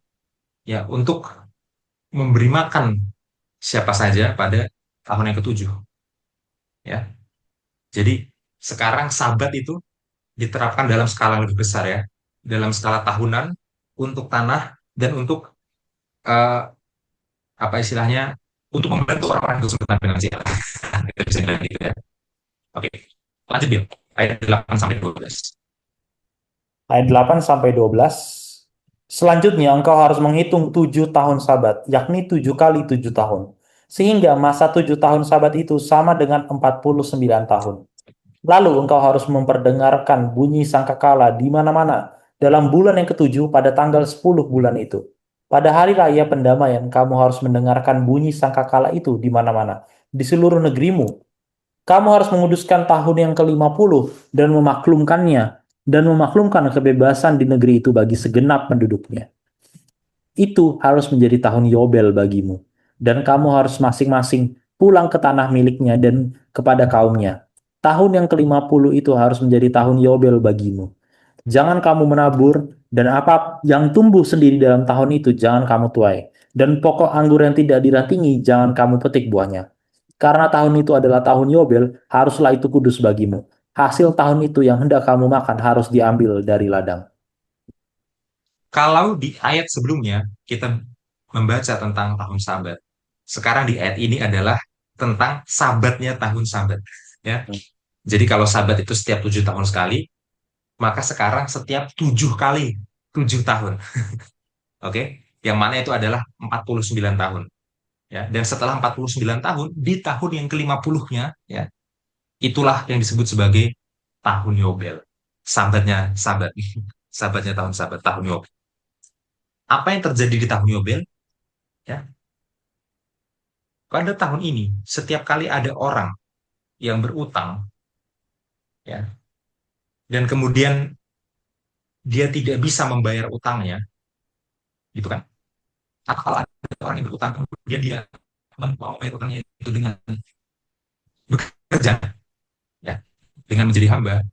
ya untuk memberi makan siapa saja pada tahun yang ketujuh, ya. Jadi sekarang Sabat itu diterapkan dalam skala lebih besar ya, dalam skala tahunan untuk tanah dan untuk eh, apa istilahnya untuk membantu orang-orang yang kesulitan finansial. Kita bisa bilang gitu ya. Oke, lanjut Bill. Ayat 8 sampai 12. Ayat 8 sampai 12. Selanjutnya engkau harus menghitung 7 tahun sabat, yakni 7 kali 7 tahun. Sehingga masa 7 tahun sabat itu sama dengan 49 tahun. Lalu engkau harus memperdengarkan bunyi sangkakala di mana-mana dalam bulan yang ketujuh pada tanggal 10 bulan itu. Pada hari raya pendamaian kamu harus mendengarkan bunyi sangkakala itu di mana-mana, di seluruh negerimu. Kamu harus menguduskan tahun yang ke-50 dan memaklumkannya, dan memaklumkan kebebasan di negeri itu bagi segenap penduduknya. Itu harus menjadi tahun Yobel bagimu. Dan kamu harus masing-masing pulang ke tanah miliknya dan kepada kaumnya. Tahun yang ke-50 itu harus menjadi tahun Yobel bagimu. Jangan kamu menabur, dan apa yang tumbuh sendiri dalam tahun itu jangan kamu tuai. Dan pokok anggur yang tidak dirantingi jangan kamu petik buahnya. Karena tahun itu adalah tahun Yobel, haruslah itu kudus bagimu. Hasil tahun itu yang hendak kamu makan harus diambil dari ladang. Kalau di ayat sebelumnya kita membaca tentang tahun Sabat, sekarang di ayat ini adalah tentang Sabatnya tahun Sabat. Ya, jadi kalau Sabat itu setiap 7 tahun sekali, maka sekarang setiap 7 kali 7 tahun. Oke, yang mana itu adalah 49 tahun. Ya, dan setelah 49 tahun, di tahun yang ke-50-nya, ya, itulah yang disebut sebagai tahun Yobel. Sabatnya Sabat. Sabatnya tahun Sabat, tahun Yobel. Apa yang terjadi di tahun Yobel? Ya, pada tahun ini, setiap kali ada orang yang berutang, ya, dan kemudian dia tidak bisa membayar utangnya, gitu kan? Atau kalau ada orang yang berutang, kemudian dia mau membayar utangnya itu dengan bekerja, ya, dengan menjadi hamba,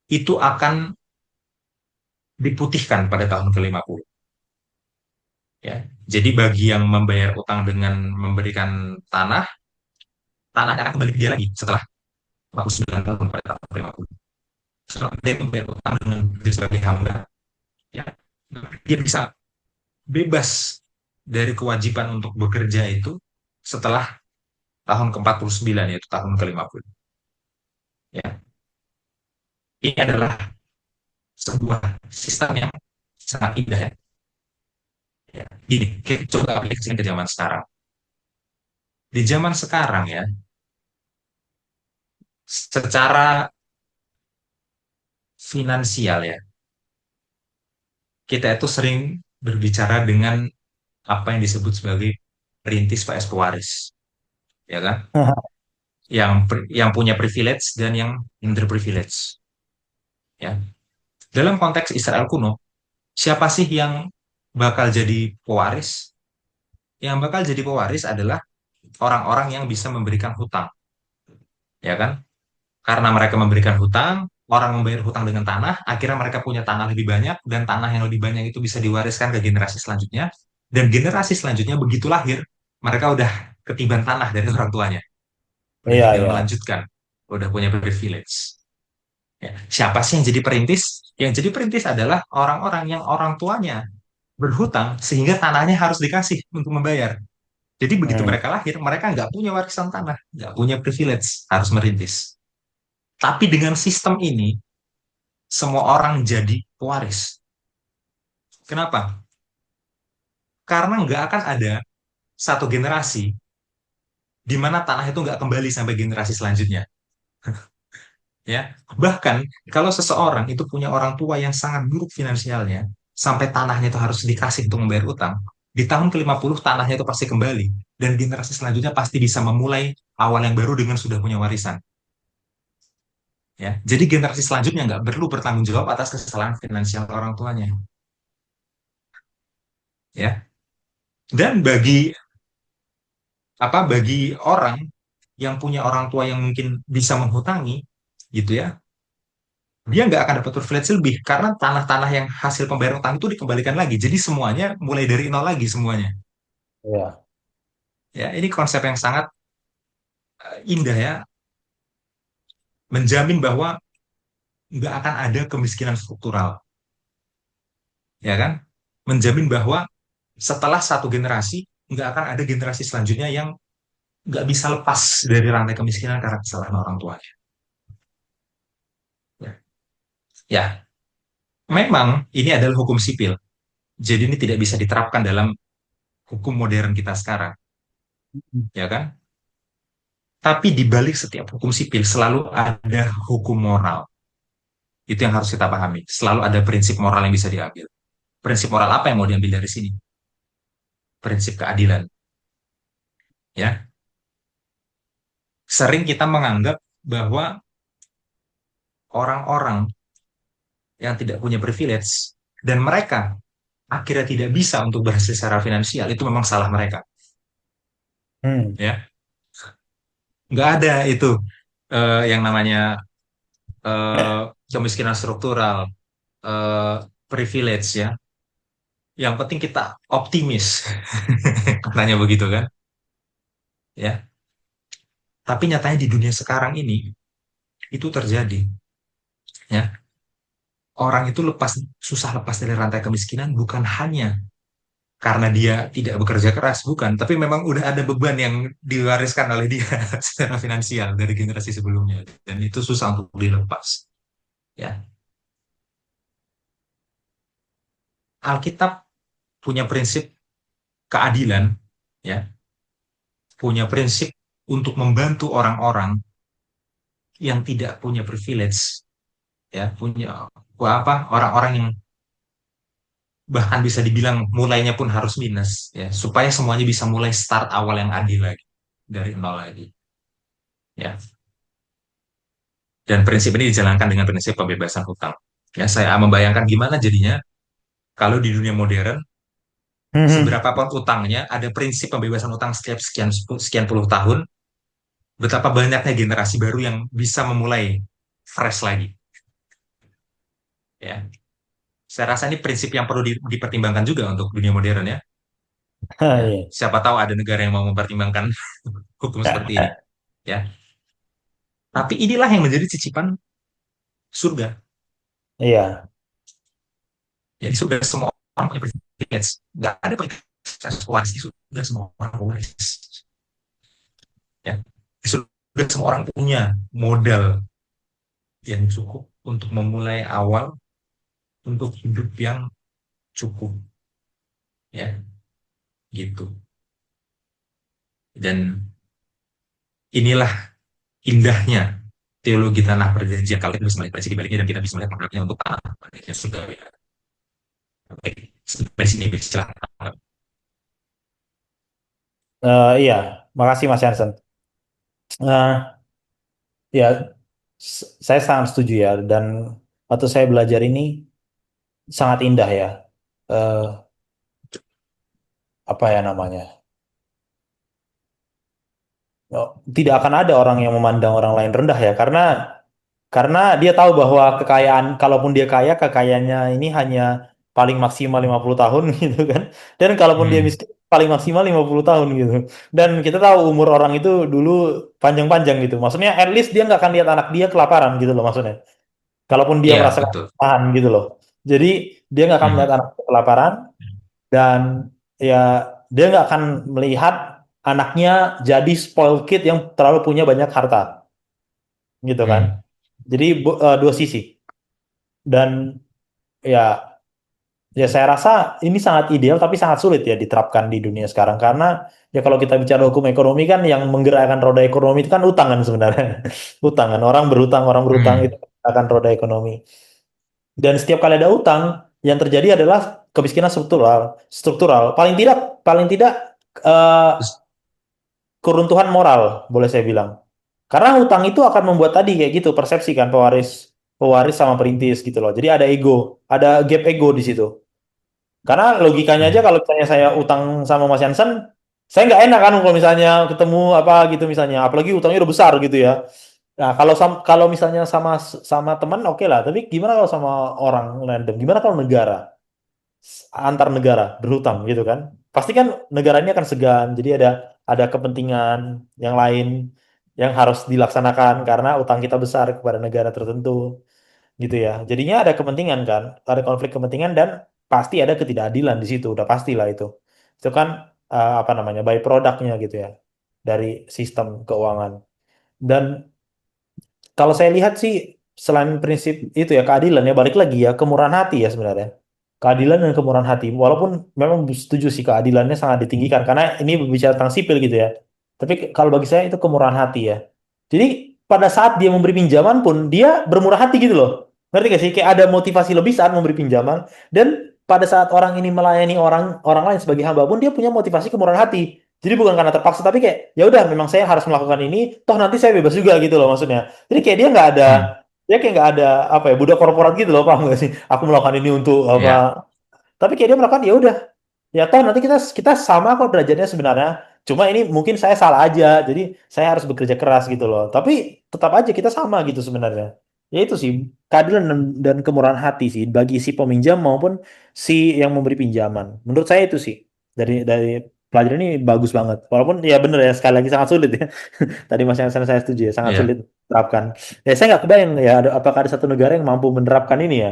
itu akan diputihkan pada tahun ke-50. Ya. Jadi bagi yang membayar utang dengan memberikan tanah, tanahnya akan kembali ke dia lagi setelah 49 tahun pada tahun ke-50. Setelah dia membayar utang dengan dia sebagai hamba, ya, dia bisa bebas dari kewajiban untuk bekerja itu setelah tahun ke-49, yaitu tahun ke-50. Ya. Ini adalah sebuah sistem yang sangat indah ya. Ya. Gini, kita coba aplikasikan ke zaman sekarang. Di zaman sekarang ya, secara finansial ya, kita itu sering berbicara dengan apa yang disebut sebagai perintis vs pewaris, ya kan? Yang punya privilege dan yang underprivilege, ya. Dalam konteks Israel kuno, siapa sih yang bakal jadi pewaris, yang bakal jadi pewaris adalah orang-orang yang bisa memberikan hutang, ya kan? Karena mereka memberikan hutang, orang membayar hutang dengan tanah, akhirnya mereka punya tanah lebih banyak, dan tanah yang lebih banyak itu bisa diwariskan ke generasi selanjutnya, dan generasi selanjutnya begitu lahir, mereka udah ketiban tanah dari orang tuanya, udah Iya, tinggal iya. melanjutkan, udah punya privilege. Ya. Siapa sih yang jadi perintis? Yang jadi perintis adalah orang-orang yang orang tuanya berhutang sehingga tanahnya harus dikasih untuk membayar. Jadi begitu Hmm, mereka lahir, mereka nggak punya warisan tanah, nggak punya privilege, harus merintis. Tapi dengan sistem ini, semua orang jadi pewaris. Kenapa? Karena nggak akan ada satu generasi di mana tanah itu nggak kembali sampai generasi selanjutnya. Ya, bahkan kalau seseorang itu punya orang tua yang sangat buruk finansialnya, sampai tanahnya itu harus dikasih untuk membayar utang, di tahun ke-50 tanahnya itu pasti kembali, dan generasi selanjutnya pasti bisa memulai awal yang baru dengan sudah punya warisan. Ya, jadi generasi selanjutnya nggak perlu bertanggung jawab atas kesalahan finansial orang tuanya. Ya, dan bagi orang yang punya orang tua yang mungkin bisa menghutangi, gitu ya, dia nggak akan dapat privilege lebih karena tanah-tanah yang hasil pembayaran utang itu dikembalikan lagi. Jadi semuanya mulai dari nol lagi semuanya. iya. Ya, ini konsep yang sangat indah ya, menjamin bahwa nggak akan ada kemiskinan struktural, ya kan? Menjamin bahwa setelah satu generasi nggak akan ada generasi selanjutnya yang nggak bisa lepas dari rantai kemiskinan karena kesalahan orang tuanya. Ya, ya, memang ini adalah hukum sipil, jadi ini tidak bisa diterapkan dalam hukum modern kita sekarang, ya kan? Tapi di balik setiap hukum sipil selalu ada hukum moral. Itu yang harus kita pahami. Selalu ada prinsip moral yang bisa diambil. Prinsip moral apa yang mau diambil dari sini? Prinsip keadilan. Ya, sering kita menganggap bahwa orang-orang yang tidak punya privilege dan mereka akhirnya tidak bisa untuk berhasil secara finansial itu memang salah mereka. Hmm. Ya, nggak ada itu yang namanya eh, kemiskinan struktural, eh, privilege ya. Yang penting kita optimis, katanya begitu kan? Ya, tapi nyatanya di dunia sekarang ini itu terjadi. Ya, orang itu susah lepas dari rantai kemiskinan bukan hanya karena dia tidak bekerja keras, bukan, tapi memang udah ada beban yang diwariskan oleh dia secara finansial dari generasi sebelumnya, dan itu susah untuk dilepas. Ya, Alkitab punya prinsip keadilan, ya, punya prinsip untuk membantu orang-orang yang tidak punya privilege, ya, punya apa, orang-orang yang bahkan bisa dibilang mulainya pun harus minus, ya, supaya semuanya bisa mulai start awal yang adil lagi dari nol lagi, ya. Dan prinsip ini dijalankan dengan prinsip pembebasan hutang. Ya, saya membayangkan gimana jadinya kalau di dunia modern Hmm. seberapa pun utangnya ada prinsip pembebasan utang setiap sekian sekian puluh tahun, betapa banyaknya generasi baru yang bisa memulai fresh lagi, ya. Saya rasa ini prinsip yang perlu dipertimbangkan juga untuk dunia modern ya. Ah, Ya, iya. siapa tahu ada negara yang mau mempertimbangkan hukum seperti ini, ya. Tapi inilah yang menjadi cicipan surga. Iya. Jadi sudah semua orang punya privilege. Nggak ada privilege waris di surga, semua orang waris. Ya. Di surga semua orang punya modal yang cukup untuk memulai awal untuk hidup yang cukup. Ya, gitu. Dan inilah indahnya teologi tanah perjanjian. Kalau kita bisa melihat prinsip di baliknya dan kita bisa melihat maknanya untuk tanah perjanjian surga. Ya. Baik, sampai sini silahkan. Iya. Makasih Mas Jansen. Ya, saya sangat setuju ya. Dan waktu saya belajar ini sangat indah ya. Eh, apa ya namanya? Tidak akan ada orang yang memandang orang lain rendah ya, karena dia tahu bahwa kekayaan, kalaupun dia kaya, kekayaannya ini hanya paling maksimal 50 tahun gitu kan. Dan kalaupun dia Hmm, miskin, paling maksimal 50 tahun gitu. Dan kita tahu umur orang itu dulu panjang-panjang gitu. Maksudnya at least dia nggak akan lihat anak dia kelaparan gitu loh maksudnya. Kalaupun dia iya merasa betul. tahan gitu loh. Jadi dia nggak akan Hmm, melihat anak dia kelaparan, dan ya dia nggak akan melihat anaknya jadi spoiled kid yang terlalu punya banyak harta gitu kan. hmm, Jadi dua sisi. Dan ya, ya saya rasa ini sangat ideal tapi sangat sulit ya diterapkan di dunia sekarang, karena ya kalau kita bicara hukum ekonomi kan yang menggerakkan roda ekonomi itu kan utang kan sebenarnya. Utang kan, orang berutang hmm. itu akan roda ekonomi. Dan setiap kali ada utang, yang terjadi adalah kemiskinan struktural. Struktural. Paling tidak eh, Terus, keruntuhan moral, boleh saya bilang. Karena hutang itu akan membuat tadi kayak gitu persepsi kan, pewaris pewaris sama perintis gitu loh. Jadi ada ego, ada gap ego di situ. Karena logikanya aja hmm, kalau misalnya saya utang sama Mas Jansen, saya nggak enak kan kalau misalnya ketemu apa gitu misalnya, apalagi utangnya udah besar gitu ya. Nah, kalau misalnya sama sama teman oke lah, tapi gimana kalau sama orang random? Gimana kalau negara? Antar negara berhutang gitu kan? Pasti kan negara ini akan segan. Jadi ada kepentingan yang lain yang harus dilaksanakan karena utang kita besar kepada negara tertentu gitu ya. Jadinya ada kepentingan kan, ada konflik kepentingan dan pasti ada ketidakadilan di situ. Udah pastilah itu. Itu kan apa namanya? By produknya gitu ya dari sistem keuangan. Dan kalau saya lihat sih, selain prinsip itu ya keadilan ya, balik lagi ya kemurahan hati ya sebenarnya. Keadilan dan kemurahan hati. Walaupun memang setuju sih keadilannya sangat ditinggikan karena ini berbicara tentang sipil gitu ya. Tapi kalau bagi saya itu kemurahan hati ya. Jadi pada saat dia memberi pinjaman pun dia bermurah hati gitu loh. Ngerti gak sih? Kayak ada motivasi lebih saat memberi pinjaman, dan pada saat orang ini melayani orang orang lain sebagai hamba pun dia punya motivasi kemurahan hati. Jadi bukan karena terpaksa tapi kayak ya udah memang saya harus melakukan ini, toh nanti saya bebas juga gitu loh maksudnya. Jadi kayak hmm. dia kayak nggak ada apa ya, budak korporat gitu loh, paham gak sih? Aku melakukan ini untuk apa? Iya. Tapi kayak dia melakukan ya udah, ya toh nanti kita kita sama kok derajatnya sebenarnya. Cuma ini mungkin saya salah aja, jadi saya harus bekerja keras gitu loh. Tapi tetap aja kita sama gitu sebenarnya. Ya itu sih keadilan dan kemurahan hati sih bagi si peminjam maupun si yang memberi pinjaman. Menurut saya itu sih dari pelajaran ini bagus banget. Walaupun ya bener ya sekali lagi sangat sulit ya. Tadi Mas Yansen saya setuju ya, sangat Iya. sulit menerapkan. Ya saya nggak kebayang ya apakah ada satu negara yang mampu menerapkan ini ya.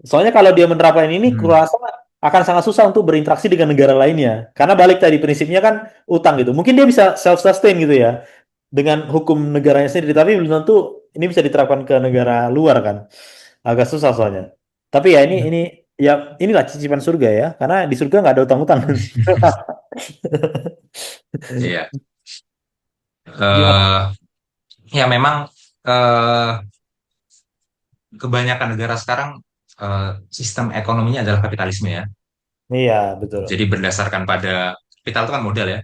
Soalnya kalau dia menerapkan ini, Hmm, kurasa akan sangat susah untuk berinteraksi dengan negara lainnya. Karena balik tadi prinsipnya kan utang gitu. Mungkin dia bisa self sustain gitu ya dengan hukum negaranya sendiri, tapi belum tentu ini bisa diterapkan ke negara luar kan. Agak susah soalnya. Tapi ya ini ya inilah cicipan surga ya, karena di surga nggak ada utang-utang. iya. Gimana? Eh, ya memang eh, kebanyakan negara sekarang sistem ekonominya adalah kapitalisme ya. Iya, betul. Jadi berdasarkan pada kapital itu kan modal ya.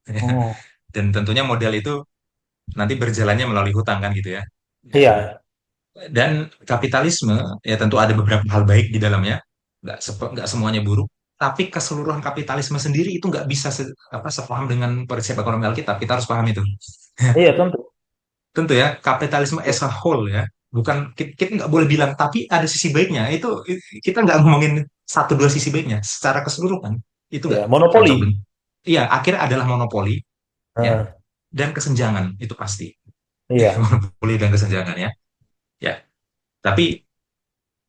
Hmm. Dan tentunya modal itu nanti berjalannya melalui hutang kan gitu ya. Ya. Iya, Dan kapitalisme ya tentu ada beberapa hal baik di dalamnya, nggak semuanya buruk. Tapi keseluruhan kapitalisme sendiri itu nggak bisa sepaham dengan prinsip ekonomi Alkitab. Kita harus paham itu. iya tentu. Tentu ya, kapitalisme as a whole ya. Bukan kita nggak boleh bilang, tapi ada sisi baiknya. Itu kita nggak ngomongin satu dua sisi baiknya. Secara keseluruhan itu nggak Ya, monopoli. cocok. Iya, akhirnya adalah monopoli ya Heeh, dan kesenjangan itu pasti. iya, Monopoli dan kesenjangan ya. Ya, tapi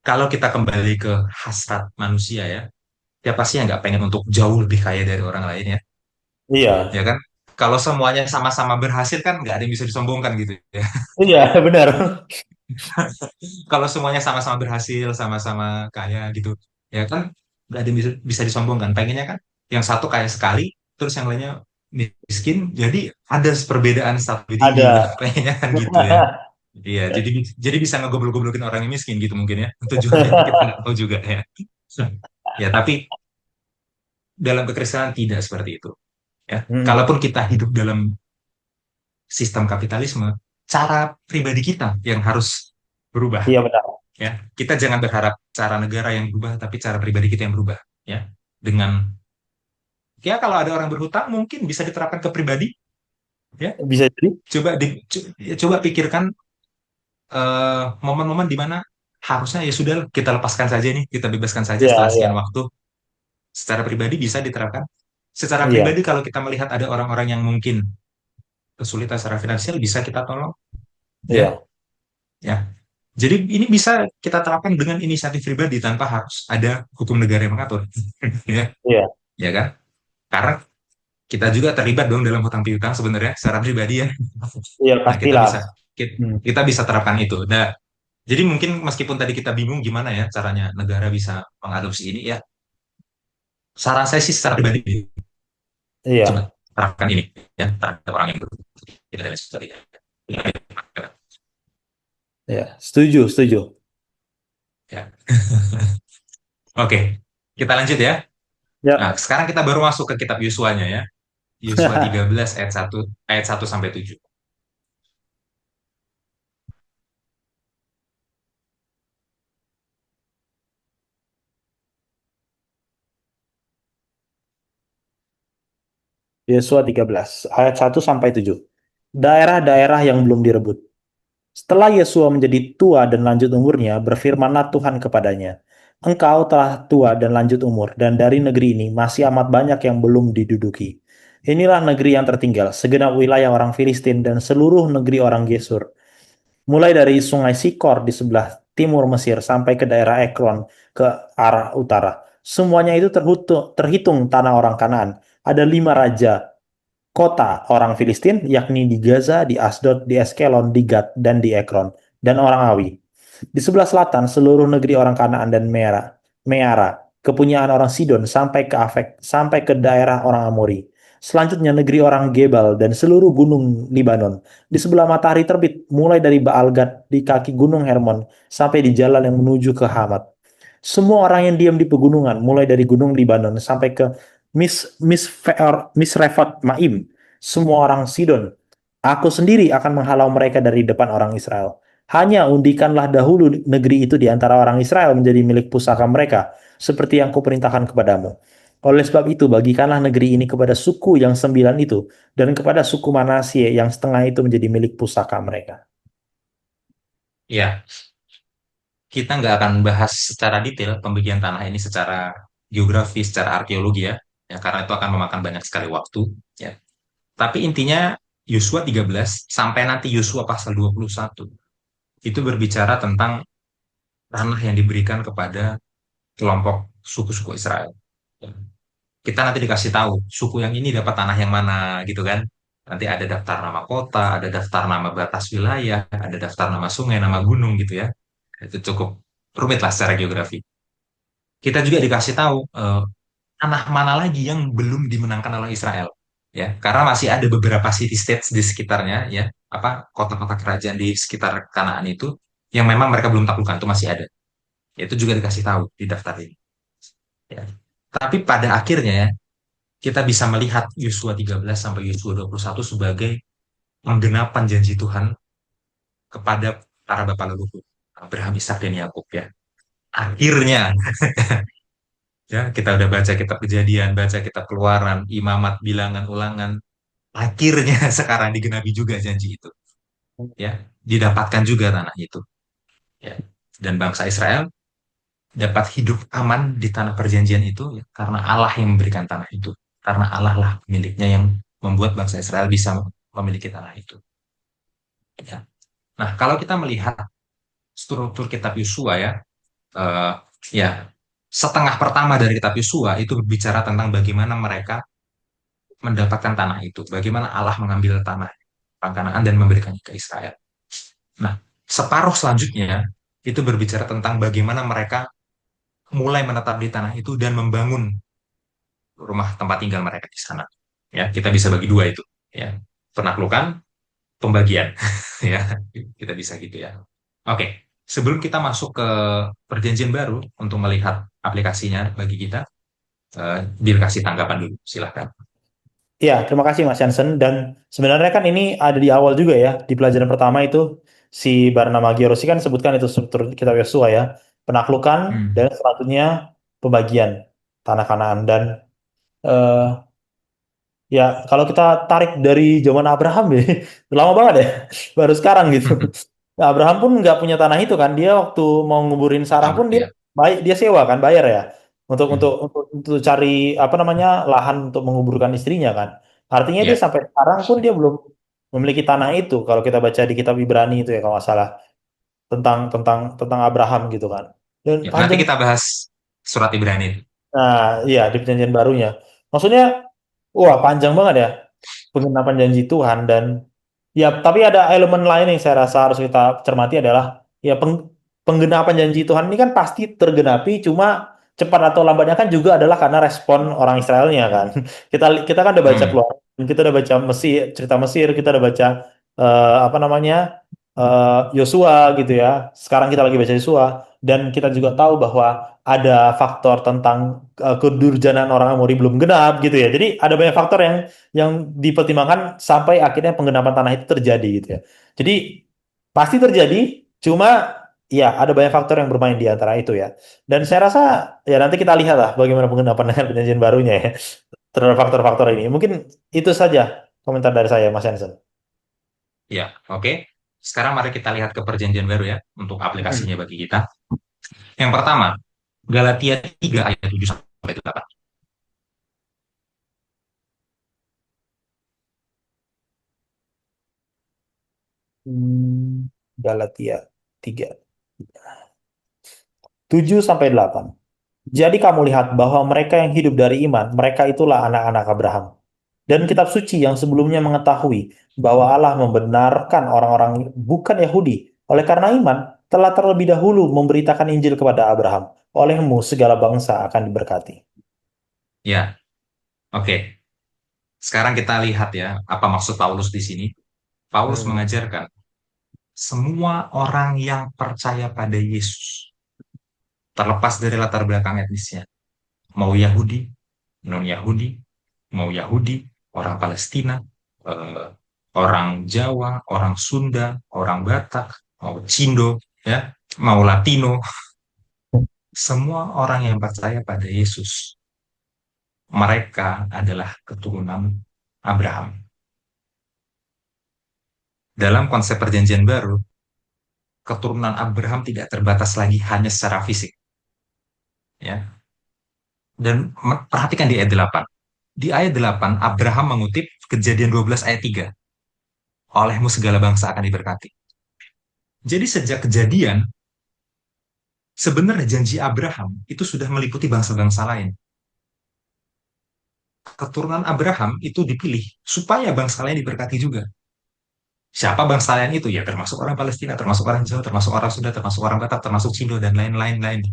kalau kita kembali ke hasrat manusia ya, ya pasti nggak pengen untuk jauh lebih kaya dari orang lain ya, iya, ya kan? Kalau semuanya sama-sama berhasil kan nggak ada yang bisa disombongkan gitu ya. iya benar. Kalau semuanya sama-sama berhasil, sama-sama kaya gitu, ya kan nggak ada yang bisa disombongkan. Pengennya kan yang satu kaya sekali, terus yang lainnya miskin, jadi ada perbedaan status tinggi gitu. Ada. Pengennya kan gitu ya. Iya, jadi bisa ngegoblok-goblokin orang yang miskin gitu mungkin ya. Tujuannya kita nggak tahu juga ya. Ya, tapi dalam kekristenan tidak seperti itu. Ya, Hmm, kalaupun kita hidup dalam sistem kapitalisme, cara pribadi kita yang harus berubah. iya benar. Ya, kita jangan berharap cara negara yang berubah, tapi cara pribadi kita yang berubah. Ya, dengan Ya kalau ada orang berhutang mungkin bisa diterapkan ke pribadi, ya. Bisa jadi. Coba pikirkan momen-momen di mana harusnya ya sudah kita lepaskan saja nih, kita bebaskan saja Iya, setelah iya, sekian waktu. Secara pribadi bisa diterapkan. Secara iya, pribadi kalau kita melihat ada orang-orang yang mungkin kesulitan secara finansial bisa kita tolong, ya, iya, ya. Jadi ini bisa kita terapkan dengan inisiatif pribadi tanpa harus ada hukum negara yang mengatur, ya, iya, ya kan? Karena kita juga terlibat dong dalam hutang piutang sebenarnya secara pribadi ya. iya Nah, pastilah. Hmm. kita bisa terapkan itu. Nah, jadi mungkin meskipun tadi kita bingung gimana ya caranya negara bisa mengadopsi ini ya, saran saya sih secara pribadi coba Iya, terapkan ini ya terhadap orang yang tidak ada sebagainya. iya, setuju, setuju. Ya. Oke, kita lanjut ya. Nah, Ya. sekarang kita baru masuk ke kitab Yosua-nya ya. Yosua 13 ayat 1 sampai 7. Yosua 13 ayat 1 sampai 7. Daerah-daerah yang belum direbut. Setelah Yesua menjadi tua dan lanjut umurnya, berfirmanlah Tuhan kepadanya, "Engkau telah tua dan lanjut umur, dan dari negeri ini masih amat banyak yang belum diduduki. Inilah negeri yang tertinggal, segenap wilayah orang Filistin dan seluruh negeri orang Gesur, mulai dari sungai Sikor di sebelah timur Mesir sampai ke daerah Ekron ke arah utara. Semuanya itu terhitung tanah orang Kanaan. Ada 5 raja kota orang Filistin, yakni di Gaza, di Asdod, di Eskelon, di Gat, dan di Ekron, dan orang Awi. Di sebelah selatan, seluruh negeri orang Kanaan dan Meara, kepunyaan orang Sidon sampai ke Afek, sampai ke daerah orang Amori. Selanjutnya negeri orang Gebal dan seluruh gunung Libanon. Di sebelah matahari terbit, mulai dari Baal Gad di kaki gunung Hermon sampai di jalan yang menuju ke Hamat. Semua orang yang diam di pegunungan, mulai dari gunung Libanon sampai ke Misrefot Maim, semua orang Sidon. Aku sendiri akan menghalau mereka dari depan orang Israel. Hanya undikanlah dahulu negeri itu di antara orang Israel menjadi milik pusaka mereka, seperti yang kuperintahkan kepadamu. Oleh sebab itu, bagikanlah negeri ini kepada suku yang 9 itu, dan kepada suku Manasye yang setengah itu menjadi milik pusaka mereka. Ya, kita nggak akan bahas secara detail pembagian tanah ini secara geografi, secara arkeologi ya. Ya, karena itu akan memakan banyak sekali waktu. Ya. Tapi intinya Yosua 13 sampai nanti Yosua pasal 21 itu berbicara tentang tanah yang diberikan kepada kelompok suku-suku Israel. Ya. Kita nanti dikasih tahu suku yang ini dapat tanah yang mana gitu kan. Nanti ada daftar nama kota, ada daftar nama batas wilayah, ada daftar nama sungai, nama gunung gitu ya. Itu cukup rumit lah secara geografi. Kita juga dikasih tahu tanah mana lagi yang belum dimenangkan oleh Israel. Ya, karena masih ada beberapa city states di sekitarnya ya, apa kota-kota kerajaan di sekitar Kanaan itu yang memang mereka belum taklukkan itu masih ada. Ya, itu juga dikasih tahu di daftar ini. Ya. Tapi pada akhirnya ya, kita bisa melihat Yosua 13 sampai Yosua 21 sebagai penggenapan janji Tuhan kepada para bapak leluhur Abraham, Ishak dan Yakub ya. Akhirnya ya kita udah baca kitab Kejadian, baca kitab Keluaran, Imamat, Bilangan, Ulangan. Akhirnya sekarang digenapi juga janji itu ya, didapatkan juga tanah itu ya. Dan bangsa Israel dapat hidup aman di tanah perjanjian itu ya, karena Allah yang memberikan tanah itu. Karena Allah lah miliknya yang membuat bangsa Israel bisa memiliki tanah itu. Ya. Nah, kalau kita melihat struktur kitab Yosua ya, eh, ya setengah pertama dari kitab Yosua itu berbicara tentang bagaimana mereka mendapatkan tanah itu, bagaimana Allah mengambil tanah Kanaan dan memberikannya ke Israel. Nah, separuh selanjutnya itu berbicara tentang bagaimana mereka mulai menetap di tanah itu dan membangun rumah tempat tinggal mereka di sana. Ya, kita bisa bagi dua itu. Ya, penaklukan, pembagian. Ya, kita bisa gitu ya. Oke, sebelum kita masuk ke perjanjian baru untuk melihat aplikasinya bagi kita, Bill kasih tanggapan dulu, silahkan. Ya, terima kasih Mas Jansen. Dan sebenarnya kan ini ada di awal juga ya, di pelajaran pertama itu si Barnama Giorosi kan sebutkan itu struktur kitab Yosua ya, penaklukan Hmm. dan selanjutnya pembagian tanah Kanaan. Dan eh, Ya, kalau kita tarik dari zaman Abraham ya, lama banget ya, baru sekarang gitu. Nah, Abraham pun nggak punya tanah itu kan, dia waktu mau nguburin Sarah pun dia Ya. baik dia sewa kan, bayar ya, untuk Hmm. untuk cari apa namanya lahan untuk menguburkan istrinya kan. Artinya dia Ya. sampai sekarang pun dia belum memiliki tanah itu. Kalau kita baca di kitab Ibrani itu ya kalau nggak salah tentang Abraham gitu kan. Dan Ya. Nanti panjang. kita bahas surat Ibrani. Nah, iya di perjanjian barunya. Maksudnya, wah panjang banget ya penggenapan janji Tuhan dan ya, tapi ada elemen lain yang saya rasa harus kita cermati adalah ya penggenapan janji Tuhan ini kan pasti tergenapi, cuma cepat atau lambatnya kan juga adalah karena respon orang Israelnya kan. Kita kita kan udah baca Hmm. keluar, kita udah baca Mesir, cerita Mesir, kita udah baca apa namanya Yosua gitu ya. Sekarang kita lagi baca Yosua dan kita juga tahu bahwa ada faktor tentang kedurjanaan orang Amori belum genap gitu ya. Jadi ada banyak faktor yang dipertimbangkan sampai akhirnya penggenapan tanah itu terjadi gitu ya. Jadi pasti terjadi, cuma ya ada banyak faktor yang bermain di antara itu ya. Dan saya rasa ya nanti kita lihat lah bagaimana penggenapan dengan perjanjian barunya ya terhadap faktor-faktor ini. Mungkin itu saja komentar dari saya, Mas Hansen. Ya, oke. Sekarang mari kita lihat ke perjanjian baru ya, untuk Hmm. aplikasinya bagi kita. Yang pertama, Galatia 3 ayat 7 sampai 8. Galatia 3 7 sampai 8. Jadi kamu lihat bahwa mereka yang hidup dari iman, mereka itulah anak-anak Abraham. Dan kitab suci yang sebelumnya mengetahui bahwa Allah membenarkan orang-orang bukan Yahudi oleh karena iman telah terlebih dahulu memberitakan Injil kepada Abraham. Olehmu segala bangsa akan diberkati. Ya, oke. Sekarang kita lihat ya, apa maksud Paulus di sini. Paulus Hmm. mengajarkan semua orang yang percaya pada Yesus, terlepas dari latar belakang etnisnya, mau Yahudi, non-Yahudi, mau Yahudi, orang Palestina, eh, orang Jawa, orang Sunda, orang Batak, mau Cindo, ya, mau Latino, semua orang yang percaya pada Yesus, mereka adalah keturunan Abraham. Dalam konsep perjanjian baru, keturunan Abraham tidak terbatas lagi hanya secara fisik, ya. Dan perhatikan di ayat 8. Di ayat 8, Abraham mengutip Kejadian 12 ayat 3. Olehmu segala bangsa akan diberkati. Jadi sejak kejadian, sebenarnya janji Abraham itu sudah meliputi bangsa-bangsa lain. Keturunan Abraham itu dipilih supaya bangsa lain diberkati juga. Siapa bangsa lain itu? Ya termasuk orang Palestina, termasuk orang Jawa, termasuk orang Sunda, termasuk orang Batak, termasuk Cindo, dan lain-lain.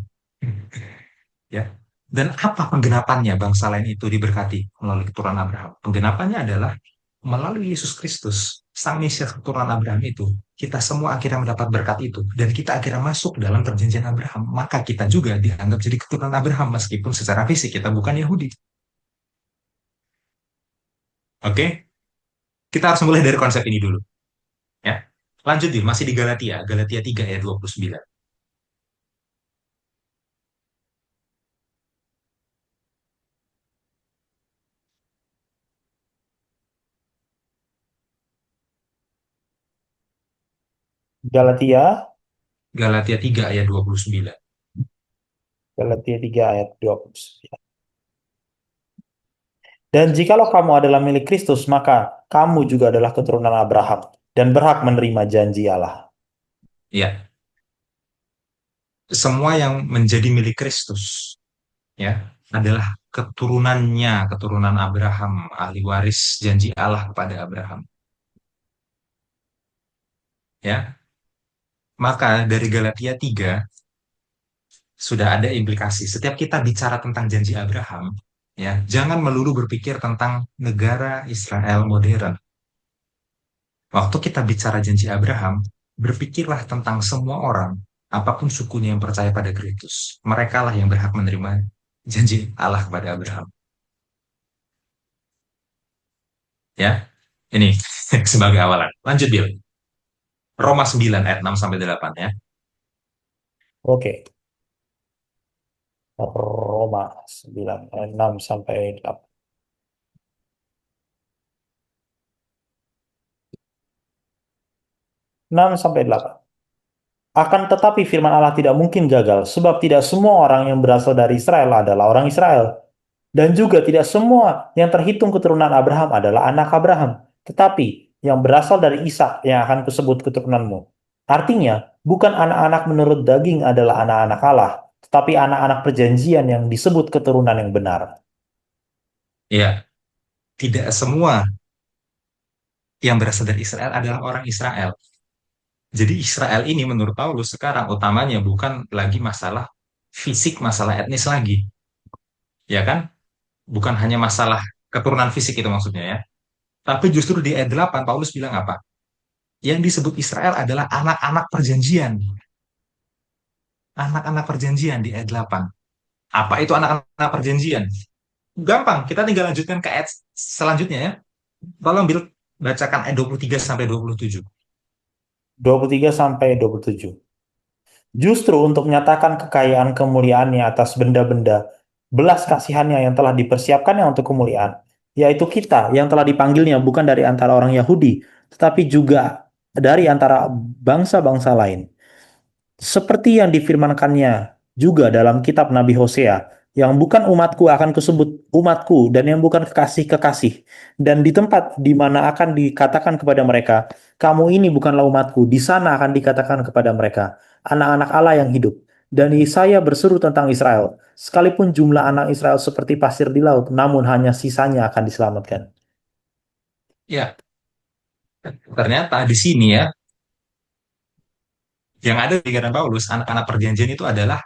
Ya. Dan apa penggenapannya bangsa lain itu diberkati melalui keturunan Abraham? Penggenapannya adalah melalui Yesus Kristus, Sang Mesias keturunan Abraham itu, kita semua akhirnya mendapat berkat itu, dan kita akhirnya masuk dalam perjanjian Abraham. Maka kita juga dianggap jadi keturunan Abraham, meskipun secara fisik kita bukan Yahudi. Oke? Kita harus mulai dari konsep ini dulu. Ya. Lanjut, masih di Galatia, Galatia 3 ayat 29. Galatia, Galatia 3 ayat 29. Galatia 3 ayat 20. Dan jikalau kamu adalah milik Kristus, maka kamu juga adalah keturunan Abraham dan berhak menerima janji Allah. Ya, semua yang menjadi milik Kristus, ya, adalah keturunannya, keturunan Abraham, ahli waris janji Allah kepada Abraham. Ya, maka dari Galatia 3 sudah ada implikasi. Setiap kita bicara tentang janji Abraham, ya, jangan melulu berpikir tentang negara Israel modern. Waktu kita bicara janji Abraham, berpikirlah tentang semua orang, apapun sukunya yang percaya pada Kristus. Mereka lah yang berhak menerima janji Allah kepada Abraham. Ya, ini sebagai awalan. Lanjut, Bill. Roma 9 ayat 6 sampai 8 ya. Oke, Roma 9 ayat 6 sampai 8. 6 sampai 8. Akan tetapi firman Allah tidak mungkin gagal, sebab tidak semua orang yang berasal dari Israel adalah orang Israel. Dan juga tidak semua yang terhitung keturunan Abraham adalah anak Abraham. Tetapi yang berasal dari Ishak yang akan kusebut keturunanmu. Artinya, bukan anak-anak menurut daging adalah anak-anak Allah, tetapi anak-anak perjanjian yang disebut keturunan yang benar. Ya, tidak semua yang berasal dari Israel adalah orang Israel. Jadi Israel ini menurut Paulus sekarang utamanya bukan lagi masalah fisik, masalah etnis lagi, ya kan? Bukan hanya masalah keturunan fisik itu maksudnya ya. Tapi justru di ayat 8 Paulus bilang apa? Yang disebut Israel adalah anak-anak perjanjian. Anak-anak perjanjian di ayat 8. Apa itu anak-anak perjanjian? Gampang, kita tinggal lanjutkan ke ayat selanjutnya ya. Tolong Bill bacakan ayat 23 sampai 27. 23 sampai 27. Justru untuk menyatakan kekayaan kemuliaannya atas benda-benda, belas kasihannya yang telah dipersiapkannya untuk kemuliaan, yaitu kita yang telah dipanggilnya bukan dari antara orang Yahudi, tetapi juga dari antara bangsa-bangsa lain. Seperti yang difirmankannya juga dalam kitab Nabi Hosea, yang bukan umatku akan kusebut umatku, dan yang bukan kekasih-kekasih. Dan di tempat di mana akan dikatakan kepada mereka, kamu ini bukanlah umatku, di sana akan dikatakan kepada mereka, anak-anak Allah yang hidup. Dan Yesaya berseru tentang Israel, sekalipun jumlah anak Israel seperti pasir di laut, namun hanya sisanya akan diselamatkan. Ya, ternyata di sini ya, yang ada di pikiran Paulus, anak-anak perjanjian itu adalah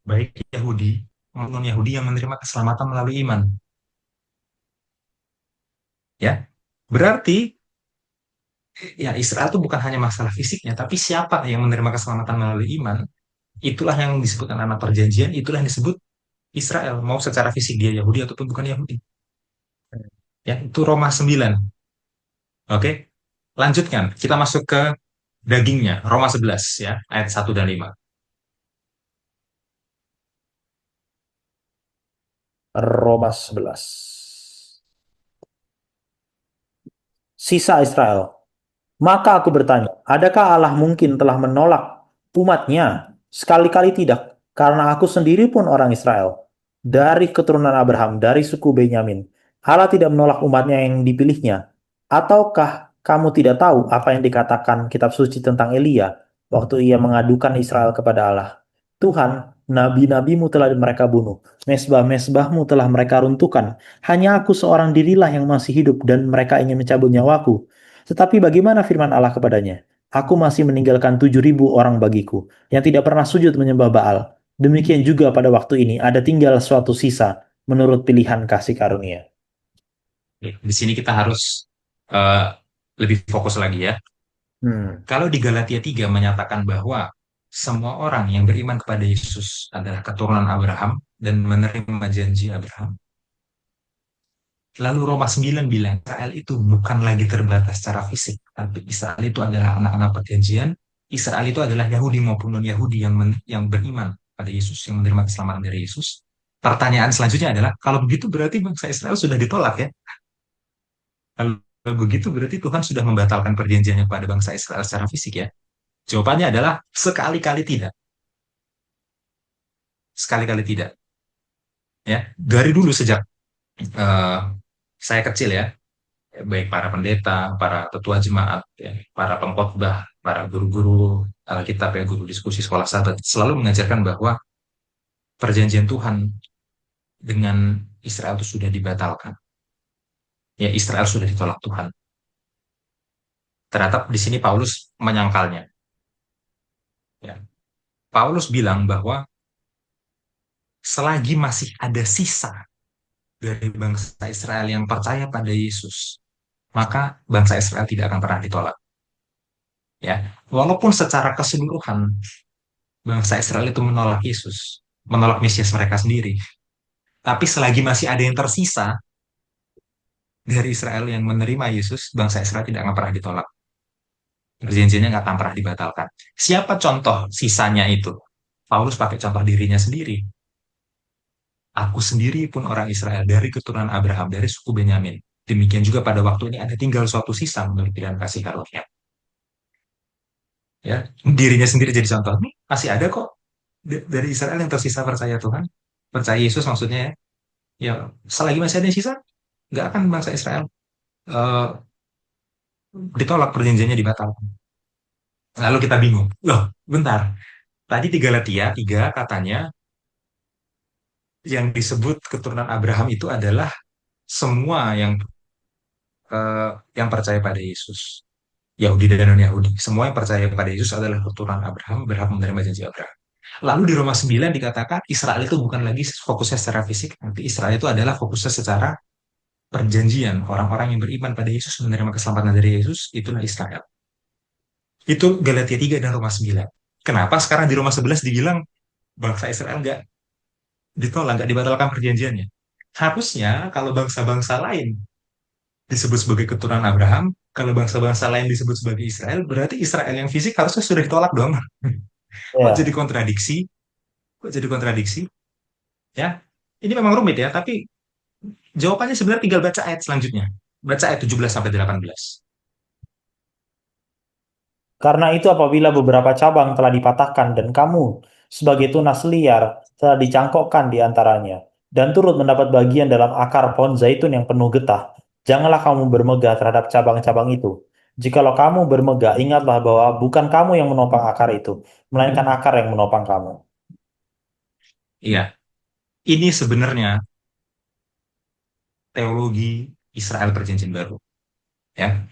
baik Yahudi maupun non-Yahudi yang menerima keselamatan melalui iman. Ya, berarti ya Israel itu bukan hanya masalah fisiknya, tapi siapa yang menerima keselamatan melalui iman, itulah yang disebut anak perjanjian, itulah yang disebut Israel, mau secara fisik dia Yahudi ataupun bukan Yahudi. Ya, itu Roma 9. Oke, lanjutkan. Kita masuk ke dagingnya, Roma 11 ya, ayat 1 dan 5. Roma 11. Sisa Israel. Maka aku bertanya, adakah Allah mungkin telah menolak umatnya? Sekali-kali tidak, karena aku sendiri pun orang Israel. Dari keturunan Abraham, dari suku Benyamin. Allah tidak menolak umatnya yang dipilihnya. Ataukah kamu tidak tahu apa yang dikatakan kitab suci tentang Elia waktu ia mengadukan Israel kepada Allah? Tuhan, nabi-nabimu telah mereka bunuh, mesbah-mesbahmu telah mereka runtuhkan. Hanya aku seorang dirilah yang masih hidup dan mereka ingin mencabut nyawaku. Tetapi bagaimana firman Allah kepadanya? Aku masih meninggalkan 7.000 orang bagiku, yang tidak pernah sujud menyembah Baal. Demikian juga pada waktu ini ada tinggal suatu sisa menurut pilihan kasih karunia. Di sini kita harus eh, lebih fokus lagi ya. Hmm. Kalau di Galatia 3 menyatakan bahwa semua orang yang beriman kepada Yesus adalah keturunan Abraham dan menerima janji Abraham. Lalu Roma 9 bilang Israel itu bukan lagi terbatas secara fisik, tapi Israel itu adalah anak-anak perjanjian. Israel itu adalah Yahudi maupun non-Yahudi yang beriman pada Yesus, yang menerima keselamatan dari Yesus. Pertanyaan selanjutnya adalah, kalau begitu berarti bangsa Israel sudah ditolak ya? Kalau begitu berarti Tuhan sudah membatalkan perjanjiannya kepada bangsa Israel secara fisik ya? Jawabannya adalah sekali-kali tidak. Sekali-kali tidak. Ya, dari dulu sejak eh, saya kecil ya, baik para pendeta, para tetua jemaat, ya, para pengkhotbah, para guru-guru Alkitab ya, guru diskusi sekolah sahabat selalu mengajarkan bahwa perjanjian Tuhan dengan Israel itu sudah dibatalkan. Ya, Israel sudah ditolak Tuhan. Ternyata di sini Paulus menyangkalnya. Ya. Paulus bilang bahwa selagi masih ada sisa dari bangsa Israel yang percaya pada Yesus, maka bangsa Israel tidak akan pernah ditolak. Ya, walaupun secara keseluruhan bangsa Israel itu menolak Yesus, menolak Mesias mereka sendiri, tapi selagi masih ada yang tersisa dari Israel yang menerima Yesus, bangsa Israel tidak akan pernah ditolak. Perjanjiannya nggak akan pernah dibatalkan. Siapa contoh sisanya itu? Paulus pakai contoh dirinya sendiri. Aku sendiri pun orang Israel dari keturunan Abraham, dari suku Benyamin. Demikian juga pada waktu ini ada tinggal suatu sisa menurut pilihan kasih karunia. Ya, dirinya sendiri jadi contoh. Nih, masih ada kok dari Israel yang tersisa percaya Tuhan, percaya Yesus maksudnya ya. Ya, selagi masih ada yang sisa, nggak akan bangsa Israel eh, ditolak perjanjiannya dibatalkan. Lalu kita bingung. Loh, bentar. Tadi tiga Galatia, tiga katanya yang disebut keturunan Abraham itu adalah semua eh, yang percaya pada Yesus. Yahudi dan non-Yahudi. Semua yang percaya pada Yesus adalah keturunan Abraham, berhak menerima janji Abraham. Lalu di Roma 9 dikatakan Israel itu bukan lagi fokusnya secara fisik, tapi Israel itu adalah fokusnya secara perjanjian. Orang-orang yang beriman pada Yesus menerima keselamatan dari Yesus, itulah Israel. Itu Galatia 3 dan Roma 9. Kenapa sekarang di Roma 11 dibilang bangsa Israel nggak ditolak, nggak dibatalkan perjanjiannya? Harusnya kalau bangsa-bangsa lain disebut sebagai keturunan Abraham, kalau bangsa-bangsa lain disebut sebagai Israel, berarti Israel yang fisik harusnya sudah ditolak dong. Kok jadi Ya, kontradiksi? Kok jadi kontradiksi? Ya, ini memang rumit ya, tapi jawabannya sebenarnya tinggal baca ayat selanjutnya. Baca ayat 17 sampai 18. karena itu apabila beberapa cabang telah dipatahkan dan kamu sebagai tunas liar telah dicangkokkan di antaranya dan turut mendapat bagian dalam akar pohon zaitun yang penuh getah, janganlah kamu bermegah terhadap cabang-cabang itu. Jikalau kamu bermegah, ingatlah bahwa bukan kamu yang menopang akar itu, melainkan akar yang menopang kamu. Iya, ini sebenarnya teologi Israel Perjanjian Baru. Ya,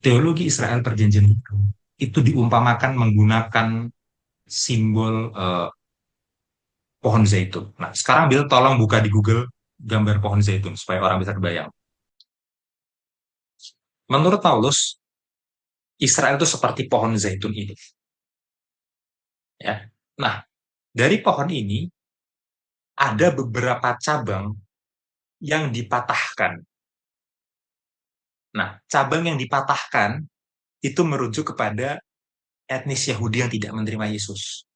teologi Israel Perjanjian Baru itu diumpamakan menggunakan simbol pohon zaitun. Nah, sekarang Bill tolong buka di Google gambar pohon zaitun supaya orang bisa kebayang. Menurut Paulus, Israel itu seperti pohon zaitun ini. Ya. Nah, dari pohon ini ada beberapa cabang yang dipatahkan. Nah, cabang yang dipatahkan itu merujuk kepada etnis Yahudi yang tidak menerima Yesus.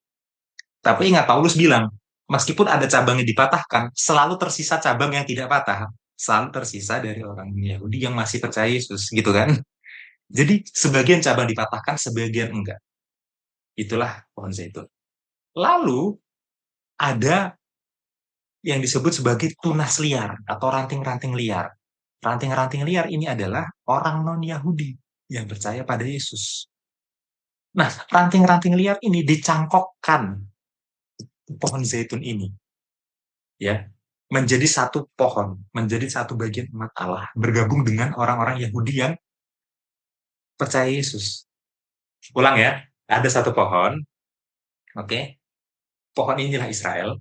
Tapi ingat, Paulus bilang, meskipun ada cabang yang dipatahkan, selalu tersisa cabang yang tidak patah. Selalu tersisa dari orang Yahudi yang masih percaya Yesus, gitu kan? Jadi, sebagian cabang dipatahkan, sebagian enggak. Itulah pohon zaitun. Lalu, ada yang disebut sebagai tunas liar atau ranting-ranting liar. Ranting-ranting liar ini adalah orang non-Yahudi yang percaya pada Yesus. Nah, ranting-ranting liar ini dicangkokkan pohon zaitun ini, ya, menjadi satu pohon, menjadi satu bagian umat Allah, bergabung dengan orang-orang Yahudi yang percaya Yesus. Ulang ya, ada satu pohon, oke, pohon inilah Israel.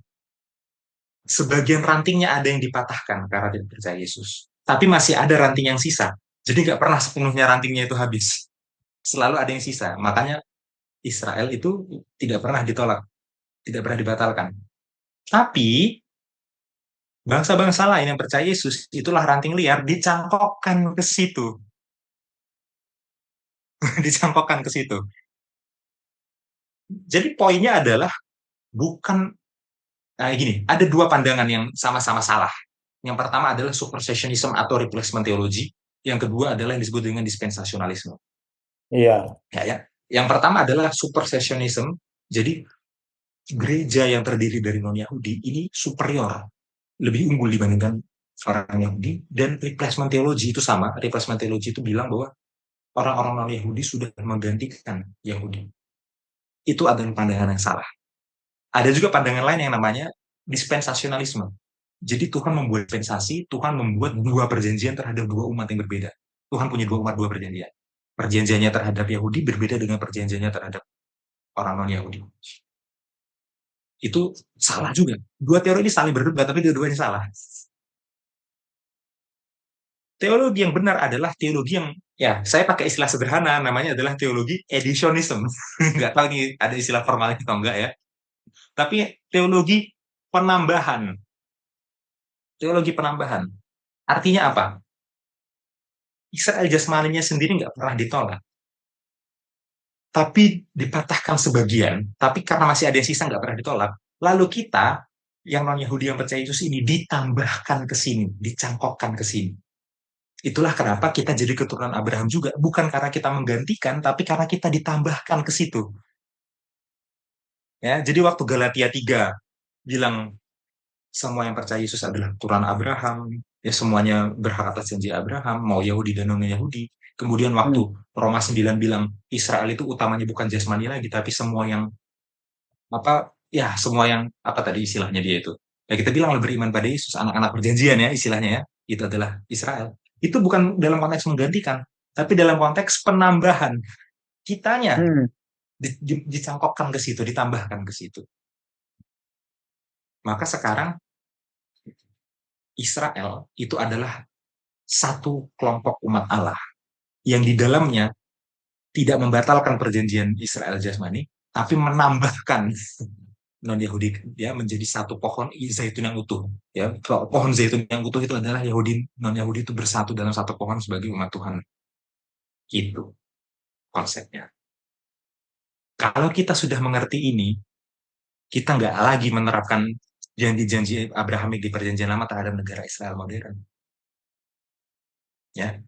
Sebagian rantingnya ada yang dipatahkan karena tidak percaya Yesus, tapi masih ada ranting yang sisa. Jadi nggak pernah sepenuhnya rantingnya itu habis. Selalu ada yang sisa. Makanya Israel itu tidak pernah ditolak, tidak pernah dibatalkan. Tapi bangsa-bangsa lain yang percaya Yesus itulah ranting liar dicangkokkan ke situ, dicangkokkan ke situ. Jadi poinnya adalah bukan gini, ada dua pandangan yang sama-sama salah. Yang pertama adalah supersessionism atau replacement theology, yang kedua adalah yang disebut dengan dispensasionalisme. Iya, Ya. Yang pertama adalah supersessionism. Jadi gereja yang terdiri dari non-Yahudi ini superior, lebih unggul dibandingkan orang Yahudi. Dan replacement theology itu sama. Replacement theology itu bilang bahwa orang-orang non-Yahudi sudah menggantikan Yahudi. Itu adalah pandangan yang salah. Ada juga pandangan lain yang namanya dispensasionalisme. Jadi Tuhan membuat dispensasi, Tuhan membuat dua perjanjian terhadap dua umat yang berbeda. Tuhan punya dua umat, dua perjanjian. Perjanjiannya terhadap Yahudi berbeda dengan perjanjiannya terhadap orang non-Yahudi. Itu salah juga. Dua teori ini saling berdebat, tapi dua-duanya salah. Teologi yang benar adalah teologi yang, ya, saya pakai istilah sederhana, namanya adalah teologi editionism. Nggak tahu ini ada istilah formalnya atau enggak ya. Tapi teologi penambahan. Teologi penambahan. Artinya apa? Israel jasmaninya sendiri nggak pernah ditolak. Tapi dipatahkan sebagian. Tapi karena masih ada yang sisa nggak pernah ditolak. Lalu kita, yang non-Yahudi yang percaya Yesus ini, ditambahkan ke sini. Dicangkokkan ke sini. Itulah kenapa kita jadi keturunan Abraham juga, bukan karena kita menggantikan, tapi karena kita ditambahkan ke situ. Ya, jadi waktu Galatia 3 bilang semua yang percaya Yesus adalah keturunan Abraham, ya semuanya berhak atas janji Abraham, mau Yahudi dan non-Yahudi. Kemudian waktu Hmm. Roma 9 bilang Israel itu utamanya bukan jasmani lagi, tapi semua yang apa ya semua yang apa tadi istilahnya dia itu. Ya kita bilang beriman pada Yesus, anak-anak perjanjian ya istilahnya ya, itu adalah Israel. Itu bukan dalam konteks menggantikan, tapi dalam konteks penambahan. Kitanya Hmm. dicangkokkan ke situ, ditambahkan ke situ. Maka sekarang Israel itu adalah satu kelompok umat Allah yang di dalamnya tidak membatalkan perjanjian Israel jasmani, tapi menambahkan non-Yahudi ya menjadi satu pohon zaitun yang utuh. Ya, pohon zaitun yang utuh itu adalah Yahudi non-Yahudi itu bersatu dalam satu pohon sebagai umat Tuhan. Itu konsepnya. Kalau kita sudah mengerti ini, kita nggak lagi menerapkan janji-janji Abrahamik di perjanjian lama terhadap negara Israel modern. Ya,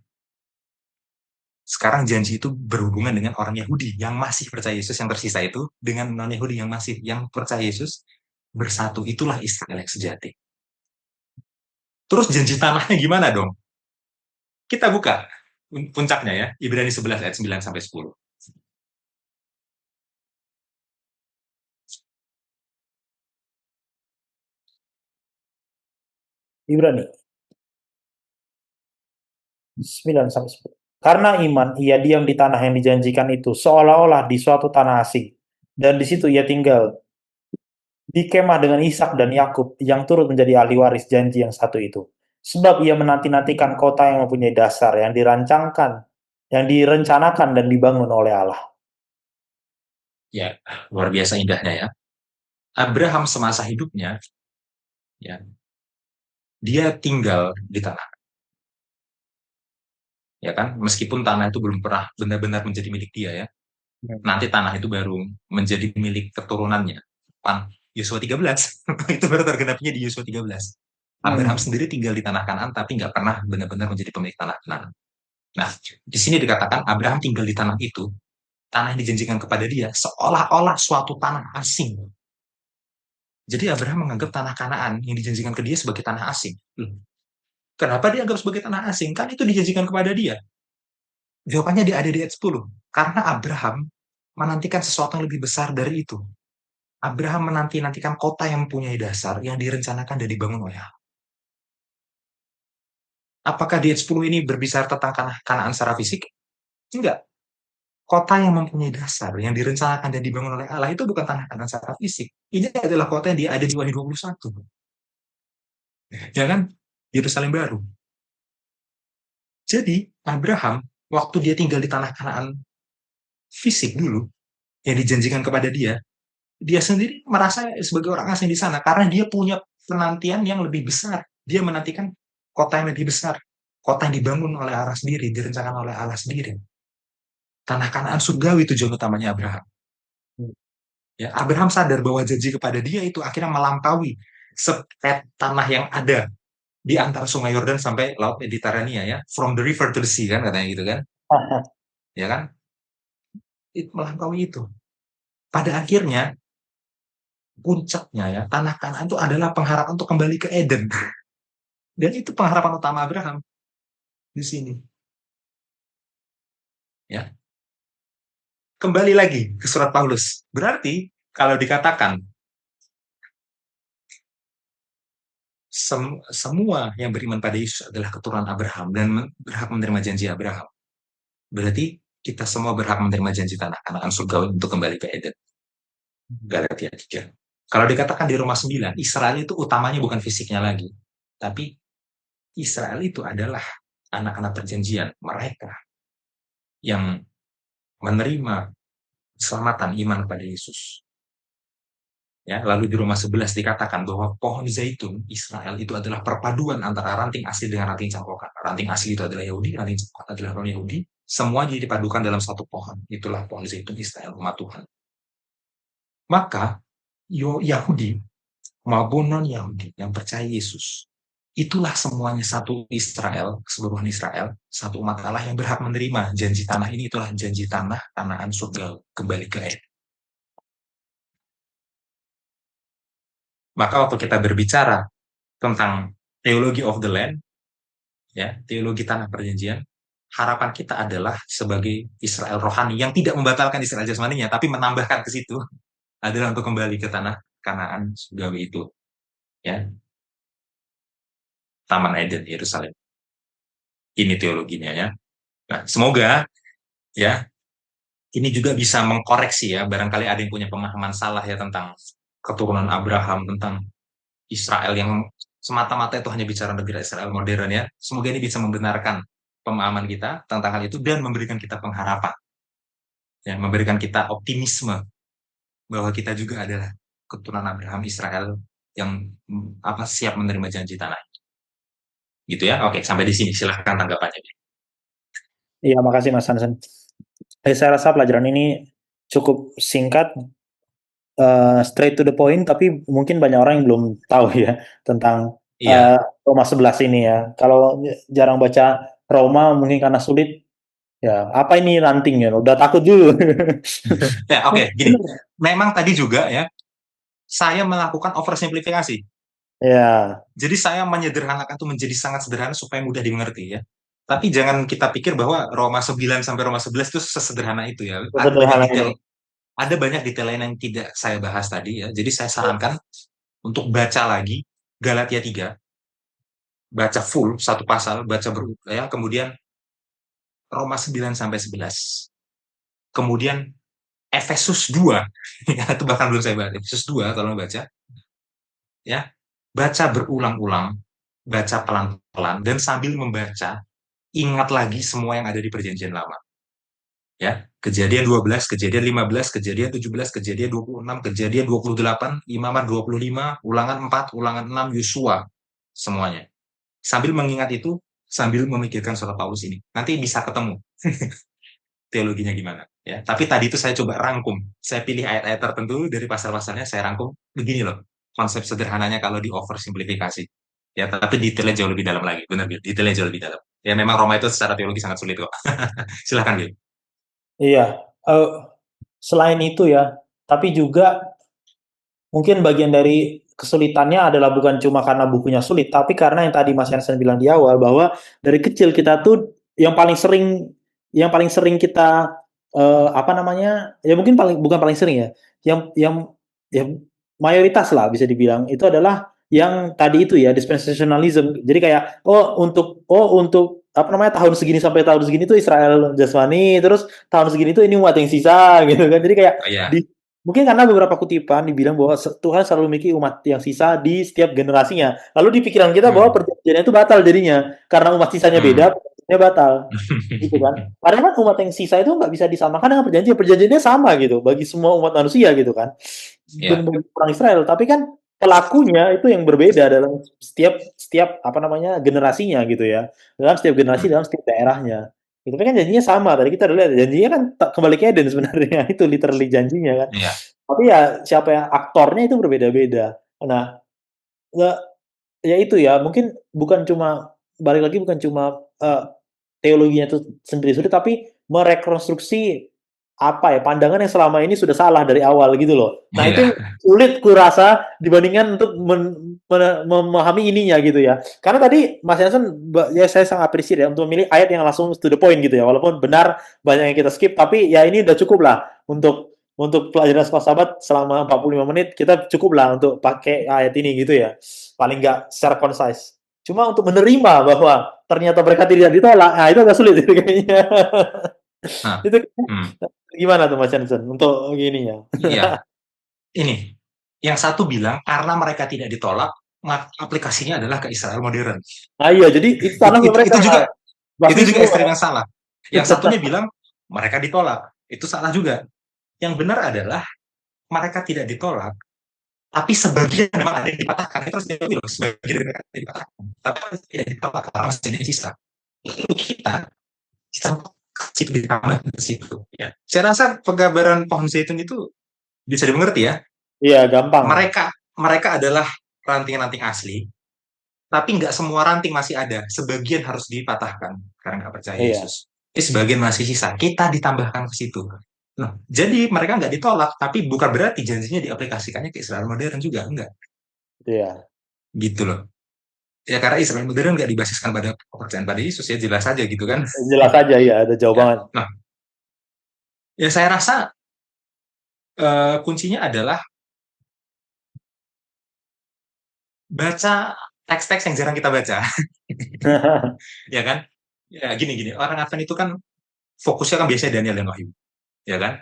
sekarang janji itu berhubungan dengan orang Yahudi yang masih percaya Yesus, yang tersisa itu dengan non-Yahudi yang masih yang percaya Yesus bersatu. Itulah Israel yang sejati. Terus janji tanahnya gimana dong? Kita buka puncaknya ya, Ibrani 11 ayat 9 sampai 10. Ibrani 9 sampai 10. Karena iman, ia diam di tanah yang dijanjikan itu, seolah-olah di suatu tanah asing. Dan di situ ia tinggal, di kemah dengan Ishak dan Yakub yang turut menjadi ahli waris janji yang satu itu. Sebab ia menanti-nantikan kota yang mempunyai dasar, yang dirancangkan, yang direncanakan dan dibangun oleh Allah. Ya, luar biasa indahnya ya. Abraham semasa hidupnya, ya, dia tinggal di tanah, ya kan? Meskipun tanah itu belum pernah benar-benar menjadi milik dia ya. Nanti tanah itu baru menjadi milik keturunannya. Pan Yosua 13 itu baru tergenapnya di Yosua 13. Hmm. Abraham sendiri tinggal di tanah Kanaan tapi nggak pernah benar-benar menjadi pemilik tanah Kanaan. Nah, di sini dikatakan Abraham tinggal di tanah itu, tanah yang dijanjikan kepada dia seolah-olah suatu tanah asing. Jadi Abraham menganggap tanah Kanaan yang dijanjikan ke dia sebagai tanah asing. Kenapa dianggap sebagai tanah asing? Kan itu dijanjikan kepada dia. Jawabannya ada di ayat 10. Karena Abraham menantikan sesuatu yang lebih besar dari itu. Abraham menanti-nantikan kota yang mempunyai dasar yang direncanakan dan dibangun oleh Allah. Apakah di ayat 10 ini berbicara tentang Kanaan secara fisik? Enggak. Kota yang mempunyai dasar, yang direncanakan dan dibangun oleh Allah itu bukan tanah Kanaan secara fisik. Ini adalah kota yang ada di Wahyu 21. Ya kan? Yerusalem baru. Jadi Abraham, waktu dia tinggal di tanah Kanaan fisik dulu, yang dijanjikan kepada dia, dia sendiri merasa sebagai orang asing di sana karena dia punya penantian yang lebih besar. Dia menantikan kota yang lebih besar, kota yang dibangun oleh Allah sendiri, direncanakan oleh Allah sendiri. Tanah Kanaan surgawi tujuan utamanya Abraham. Ya, Abraham sadar bahwa janji kepada dia itu akhirnya melampaui setet tanah yang ada di antara Sungai Yordan sampai Laut Mediterania ya, from the river to the sea kan katanya gitu kan, ya kan? Itu melampaui itu. Pada akhirnya puncaknya ya tanah Kanaan itu adalah pengharapan untuk kembali ke Eden. Dan itu pengharapan utama Abraham di sini. Ya, kembali lagi ke surat Paulus. Berarti kalau dikatakan semua yang beriman pada Yesus adalah keturunan Abraham dan berhak menerima janji Abraham. Berarti kita semua berhak menerima janji tanah Kanaan surgawi untuk kembali ke Eden. Galatia 3. Kalau dikatakan di Roma 9, Israel itu utamanya bukan fisiknya lagi. Tapi Israel itu adalah anak-anak perjanjian, mereka yang menerima keselamatan iman kepada Yesus. Ya, lalu di Roma 11 dikatakan bahwa pohon zaitun Israel itu adalah perpaduan antara ranting asli dengan ranting cangkokan. Ranting asli itu adalah Yahudi, ranting cangkokan adalah non Yahudi. Semua jadi dipadukan dalam satu pohon. Itulah pohon zaitun Israel, umat Tuhan. Maka Yahudi maupun non Yahudi yang percaya Yesus itulah semuanya satu Israel, keseluruhan Israel, satu umat Allah yang berhak menerima janji tanah ini. Itulah janji tanah, Kanaan, surga kembali ke Eden. Maka waktu kita berbicara tentang teologi of the land, ya, teologi tanah perjanjian, harapan kita adalah sebagai Israel rohani yang tidak membatalkan Israel jasmaninya, tapi menambahkan ke situ adalah untuk kembali ke tanah Kanaan surgawi itu, ya, Taman Eden, Yerusalem. Ini teologinya ya. Nah, semoga ya ini juga bisa mengkoreksi ya, barangkali ada yang punya pemahaman salah ya tentang keturunan Abraham, tentang Israel yang semata-mata itu hanya bicara negara Israel modern ya. Semoga ini bisa membenarkan pemahaman kita tentang hal itu dan memberikan kita pengharapan, ya, memberikan kita optimisme bahwa kita juga adalah keturunan Abraham Israel yang apa siap menerima janji tanah. Gitu ya. Oke, sampai di sini silahkan tanggapannya. Iya, makasih Mas Hansen. Saya rasa pelajaran ini cukup singkat, straight to the point, tapi mungkin banyak orang yang belum tahu ya tentang Iya. Roma 11 ini ya. Kalau jarang baca Roma mungkin karena sulit, ya apa ini ranting ya, udah takut dulu. Ya, oke, gini. Memang tadi juga ya, saya melakukan oversimplifikasi. Ya, Jadi saya menyederhanakan itu menjadi sangat sederhana supaya mudah dimengerti ya. Tapi jangan kita pikir bahwa Roma 9 sampai Roma 11 itu sesederhana itu ya. sesederhana ini. Ada banyak detail lain yang tidak saya bahas tadi ya. Jadi saya sarankan untuk baca lagi Galatia 3, baca full satu pasal, baca ya, kemudian Roma 9 sampai 11. Kemudian Efesus 2, ya, itu bahkan belum saya bahas. Efesus 2 kalau baca ya, baca berulang-ulang, baca pelan-pelan dan sambil membaca ingat lagi semua yang ada di perjanjian lama. Ya, Kejadian 12, Kejadian 15, Kejadian 17, Kejadian 26, Kejadian 28, Imamat 25, Ulangan 4, Ulangan 6, Yosua, semuanya. Sambil mengingat itu, sambil memikirkan surat Paulus ini. Nanti bisa ketemu teologinya gimana. Ya, tapi tadi itu saya coba rangkum. Saya pilih ayat-ayat tertentu dari pasal-pasalnya, saya rangkum. Begini loh, konsep sederhananya kalau di oversimplifikasi. Ya, tapi detailnya jauh lebih dalam lagi. Benar, Bil. Detailnya jauh lebih dalam. Ya, memang Roma itu secara teologi sangat sulit kok. Silahkan, Bil. Iya. Eh, Selain itu ya, tapi juga mungkin bagian dari kesulitannya adalah bukan cuma karena bukunya sulit, tapi karena yang tadi Mas Yansen bilang di awal bahwa dari kecil kita tuh yang paling sering kita apa namanya? Ya mungkin bukan paling sering ya. Yang ya mayoritas lah bisa dibilang itu adalah yang tadi itu ya dispensationalism. Jadi kayak untuk apa namanya tahun segini sampai tahun segini tuh Israel jasmani, terus tahun segini tuh ini umat yang sisa gitu kan. Jadi kayak Oh, ya. di mungkin karena beberapa kutipan dibilang bahwa Tuhan selalu memiliki umat yang sisa di setiap generasinya. Lalu di pikiran kita bahwa Hmm. perjanjian itu batal jadinya. Karena umat sisanya Hmm. beda, perjanjiannya batal. Gitu kan. Padahal kan umat yang sisa itu nggak bisa disamakan dengan perjanjian. Perjanjiannya sama gitu bagi semua umat manusia gitu kan. Dan Ya. bagi orang Israel. Tapi kan pelakunya itu yang berbeda dalam setiap setiap apa namanya generasinya gitu ya. Dalam setiap generasi, Hmm. dalam setiap daerahnya. Gitu. Tapi kan janjinya sama. Tadi kita udah lihat janjinya kan kembali ke Eden sebenarnya. Itu literally janjinya kan. Ya. Tapi ya siapa yang aktornya itu berbeda-beda. Nah, nggak ya itu ya mungkin bukan cuma balik lagi bukan cuma teologinya itu sendiri sulit tapi merekonstruksi apa ya pandangan yang selama ini sudah salah dari awal gitu loh. Nah itu yang Ya. sulit kurasa dibandingkan untuk memahami ininya gitu ya. Karena tadi Mas Jansen ya saya sangat appreciate ya untuk memilih ayat yang langsung to the point gitu ya. Walaupun benar banyak yang kita skip tapi ya ini udah cukup lah untuk pelajaran sekolah sahabat selama 45 menit kita cukup lah untuk pakai ayat ini gitu ya. Paling nggak secara concise. Cuma untuk menerima bahwa ternyata mereka tidak ditolak, nah itu agak sulit itu kayaknya. Nah, Itu hmm. gimana tuh Mas Jansen untuk gininya? Iya. Ini, yang satu bilang karena mereka tidak ditolak, maka aplikasinya adalah ke Israel modern. Ah iya, jadi itu tanah Itu, mereka itu juga itu basmi juga semua. ekstrem yang salah. Yang satunya bilang mereka ditolak. Itu salah juga. Yang benar adalah mereka tidak ditolak, tapi sebagian memang ada yang dipatahkan. Itu harus diakui loh, sebagian dari mereka tidak dipatahkan. Tapi tidak ditolak karena masih ada yang sisa. Lalu kita kasih ditambah di situ. Ya. Saya rasa penggambaran pohon zaitun itu bisa dimengerti ya. Iya, gampang. Mereka mereka adalah ranting-ranting asli Tapi nggak semua ranting masih ada. Sebagian harus dipatahkan karena nggak percaya Iya, Yesus. Sebagian masih sisa. Kita ditambahkan ke situ. Nah, jadi mereka nggak ditolak, tapi bukan berarti janjinya diaplikasikannya ke Israel modern juga. Enggak. iya, Gitu loh. Ya karena Israel modern nggak dibasiskan pada kepercayaan pada Yesus ya jelas saja gitu kan. jelas aja ya, ada jauh Ya. banget. Nah, ya saya rasa kuncinya adalah baca teks-teks yang jarang kita baca, ya kan? Ya gini-gini, orang Advent itu kan fokusnya kan biasanya Daniel dan Wahyu, ya kan?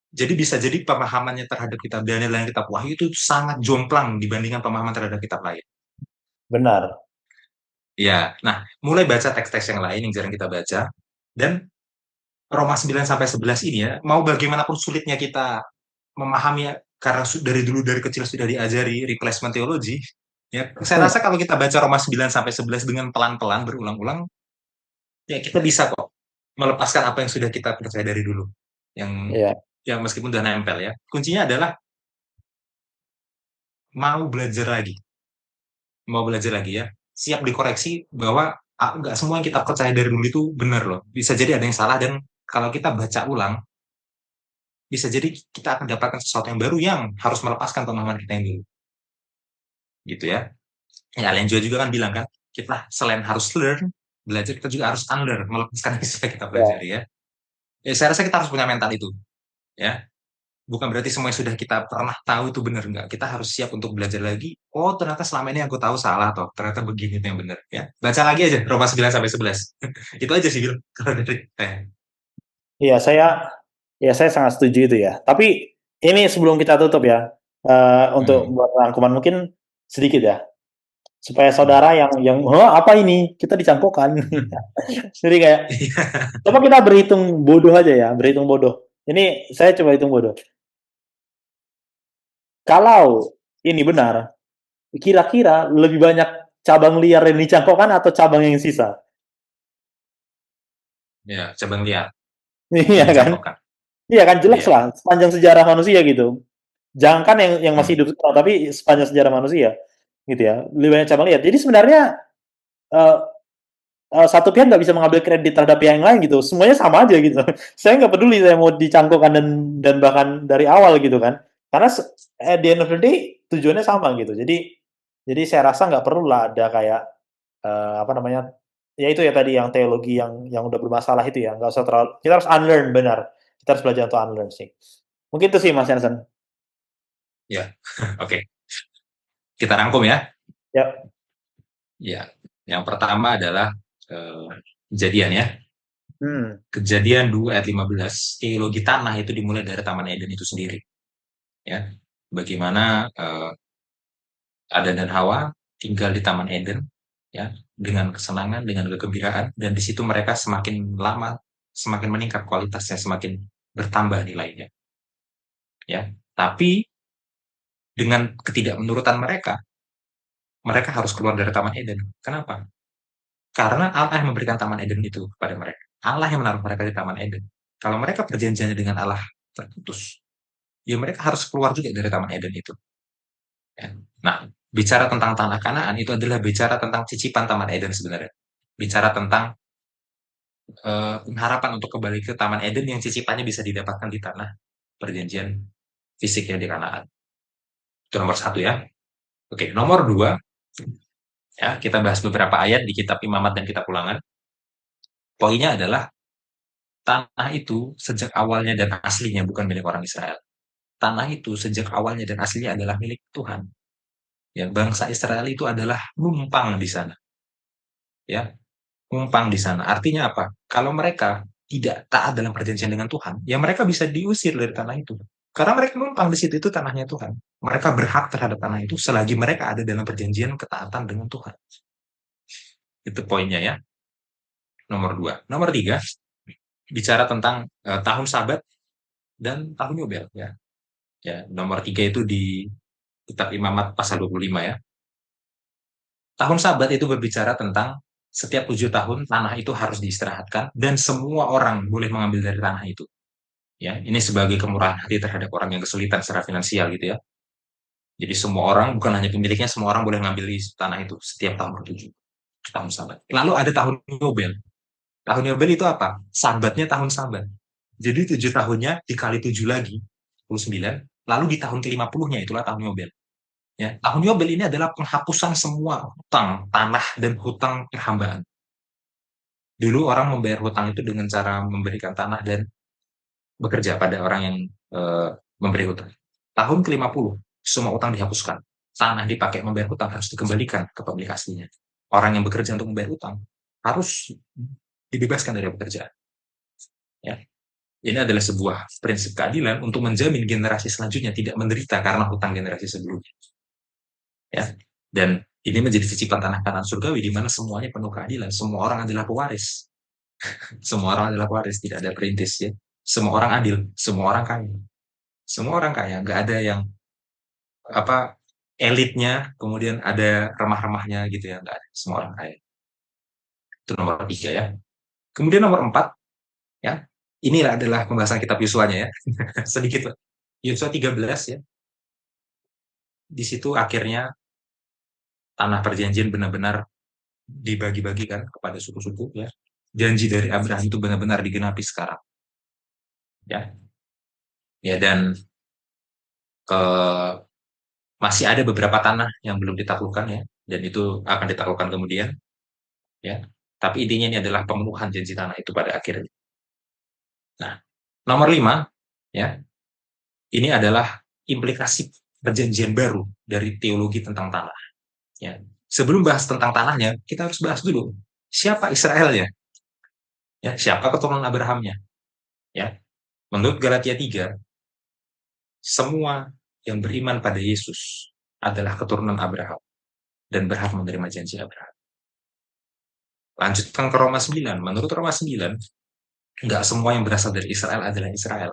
Jadi bisa jadi pemahamannya terhadap kitab Daniel dan kitab Wahyu itu sangat jomplang dibandingkan pemahaman terhadap kitab lain. Benar. Ya, nah mulai baca teks-teks yang lain yang jarang kita baca, dan Roma 9 sampai 11 ini ya, mau bagaimanapun sulitnya kita memahami ya, karena dari dulu dari kecil sudah diajari replacement theology, ya saya rasa kalau kita baca Roma 9 sampai 11 dengan pelan-pelan berulang-ulang, ya kita bisa kok melepaskan apa yang sudah kita percaya dari dulu. Yang Iya. yang meskipun udah nempel ya. Kuncinya adalah mau belajar lagi. Mau belajar lagi ya. Siap dikoreksi bahwa nggak semua yang kita percaya dari dulu itu benar loh. Bisa jadi ada yang salah dan kalau kita baca ulang, bisa jadi kita akan dapatkan sesuatu yang baru yang harus melepaskan pemahaman kita yang dulu. Gitu ya. Ya, Alan juga kan bilang kan, kita selain harus learn, belajar kita juga harus unlearn, melepaskan yang sudah kita Ya. pelajari ya. Ya, saya rasa kita harus punya mental itu, ya. Bukan berarti semua yang sudah kita pernah tahu itu benar, enggak. Kita harus siap untuk belajar lagi. Oh, ternyata selama ini yang aku tahu salah toh. Ternyata begini tuh yang benar, ya. Baca lagi aja Roma 9 sampai 11. Itu aja sih, Bil. Kalau dari Iya, ya saya sangat setuju itu ya. Tapi ini sebelum kita tutup ya, untuk Hmm. buat rangkuman mungkin sedikit ya, supaya Hmm. saudara yang "Hah, apa ini? Kita dicangkokkan." Jadi kayak Iya. coba kita berhitung bodoh aja ya, berhitung bodoh. Ini saya coba hitung bodoh. Kalau ini benar, kira-kira lebih banyak cabang liar yang dicangkokkan atau cabang yang sisa? Ya, coba lihat Iya yang kan? dicangkokkan. Iya kan jelas Iya. lah sepanjang sejarah manusia gitu. Jangankan yang masih Hmm. hidup sekarang, tapi sepanjang sejarah manusia gitu ya. Lebih banyak cabang liar. Jadi sebenarnya eh, satu pihak nggak bisa mengambil kredit terhadap pihak yang lain gitu. Semuanya sama aja gitu. Saya nggak peduli saya mau dicangkokkan dan bahkan dari awal gitu kan. Karena at the end of the day tujuannya sama gitu. Jadi saya rasa nggak perlu lah ada kayak apa namanya, ya itu ya tadi yang teologi yang udah bermasalah itu ya, nggak usah terlalu, kita harus unlearn, benar. Kita harus belajar untuk unlearn sih. Mungkin itu sih Mas Jansen. Ya. Oke. Kita rangkum ya. Ya. Ya. Yang pertama adalah kejadian ya. Hmm. Kejadian 2 ayat 15, teologi tanah itu dimulai dari Taman Eden itu sendiri. Ya, bagaimana Adam dan Hawa tinggal di Taman Eden, ya, dengan kesenangan, dengan kegembiraan, dan di situ mereka semakin lama, semakin meningkat kualitasnya, semakin bertambah nilainya. Ya, tapi dengan ketidakmenurutan mereka, mereka harus keluar dari Taman Eden. Kenapa? Karena Allah yang memberikan Taman Eden itu kepada mereka. Allah yang menaruh mereka di Taman Eden. Kalau mereka perjanjiannya dengan Allah terputus, ya mereka harus keluar juga dari Taman Eden itu. Ya. Nah, bicara tentang tanah Kanaan itu adalah bicara tentang cicipan Taman Eden sebenarnya. Bicara tentang pengharapan untuk kembali ke Taman Eden yang cicipannya bisa didapatkan di tanah perjanjian fisik ya di Kanaan. Itu nomor satu ya. Oke, nomor dua, ya kita bahas beberapa ayat di kitab Imamat dan kitab Ulangan. Poinnya adalah tanah itu sejak awalnya dan aslinya bukan milik orang Israel. Tanah itu sejak awalnya dan aslinya adalah milik Tuhan. Ya, bangsa Israel itu adalah numpang di sana. Ya, numpang di sana. Artinya apa? Kalau mereka tidak taat dalam perjanjian dengan Tuhan, ya mereka bisa diusir dari tanah itu. Karena mereka numpang di situ, itu tanahnya Tuhan. Mereka berhak terhadap tanah itu selagi mereka ada dalam perjanjian ketaatan dengan Tuhan. Itu poinnya ya. Nomor dua. Nomor tiga, bicara tentang tahun Sabat dan tahun Yobel ya. Ya, nomor tiga itu di kitab Imamat pasal 25 ya. Tahun Sabat itu berbicara tentang setiap 7 tahun tanah itu harus diistirahatkan dan semua orang boleh mengambil dari tanah itu. Ya, ini sebagai kemurahan hati terhadap orang yang kesulitan secara finansial gitu ya. Jadi semua orang, bukan hanya pemiliknya, semua orang boleh ngambil di tanah itu setiap tahun ke-7, tahun Sabat. Lalu ada tahun Yobel. Tahun Yobel itu apa? Sabatnya tahun Sabat. Jadi 7 tahunnya dikali 7 lagi, 29. Lalu di tahun ke-50-nya itulah tahun Yobel. Ya, tahun Yobel ini adalah penghapusan semua hutang tanah dan hutang perhambaan. Dulu orang membayar hutang itu dengan cara memberikan tanah dan bekerja pada orang yang eh, memberi hutang. Tahun ke-50, semua utang dihapuskan. Tanah dipakai membayar hutang harus dikembalikan ke pemilik aslinya. Orang yang bekerja untuk membayar hutang harus dibebaskan dari pekerjaan. Ya. Ini adalah sebuah prinsip keadilan untuk menjamin generasi selanjutnya tidak menderita karena hutang generasi sebelumnya. Ya. Dan ini menjadi titipan tanah kanan surgawi di mana semuanya penuh keadilan. Semua orang adalah pewaris. Semua orang adalah pewaris, tidak ada perintis ya. Semua orang adil, semua orang kaya. Semua orang kaya, nggak ada yang apa elitnya, kemudian ada remah-remahnya gitu ya, nggak ada. Semua orang kaya. Itu nomor 3 ya. Kemudian nomor 4 ya, inilah adalah pembahasan kitab Yosua-nya ya. Sedikit lah. Yosua 13 ya. Di situ akhirnya tanah perjanjian benar-benar dibagi-bagikan kepada suku-suku ya. Janji dari Abraham itu benar-benar digenapi sekarang ya. Ya dan eh, masih ada beberapa tanah yang belum ditaklukkan ya, dan itu akan ditaklukkan kemudian ya. Tapi intinya ini adalah pemenuhan janji tanah itu pada akhirnya. Nah, nomor 5 ya, ini adalah implikasi perjanjian baru dari teologi tentang tanah ya. Sebelum bahas tentang tanahnya, kita harus bahas dulu siapa Israel ya. Ya, siapa keturunan Abrahamnya ya. Menurut Galatia 3, semua yang beriman pada Yesus adalah keturunan Abraham dan berhak menerima janji Abraham. Lanjutkan ke Roma 9. Menurut Roma 9, nggak semua yang berasal dari Israel adalah Israel.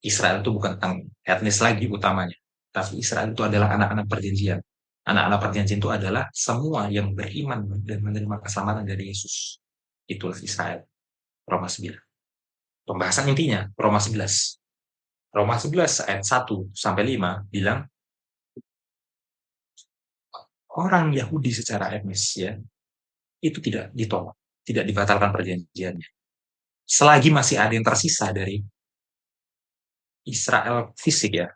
Israel itu bukan tentang etnis lagi utamanya. Tapi Israel itu adalah anak-anak perjanjian. Anak-anak perjanjian itu adalah semua yang beriman dan menerima keselamatan dari Yesus. Itulah Israel. Roma 9. Pembahasan intinya, Roma 11. Roma 11 ayat 1 sampai 5 bilang, orang Yahudi secara etnis ya, itu tidak ditolak, tidak dibatalkan perjanjiannya. Selagi masih ada yang tersisa dari Israel fisik ya,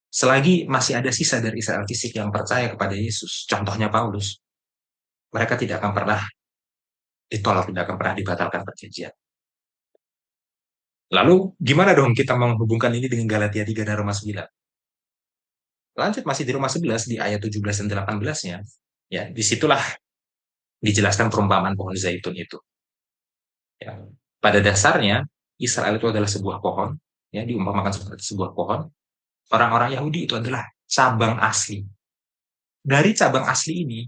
selagi masih ada sisa dari Israel fisik yang percaya kepada Yesus, contohnya Paulus, mereka tidak akan pernah ditolak, tidak akan pernah dibatalkan perjanjian. Lalu gimana dong kita menghubungkan ini dengan Galatia 3 dan Roma 9? Lanjut masih di Roma 11 di ayat 17 dan 18-nya, ya, disitulah dijelaskan perumpamaan pohon zaitun itu. Ya. Pada dasarnya Israel itu adalah sebuah pohon, ya, diumpamakan seperti sebuah pohon. Orang-orang Yahudi itu adalah cabang asli. Dari cabang asli ini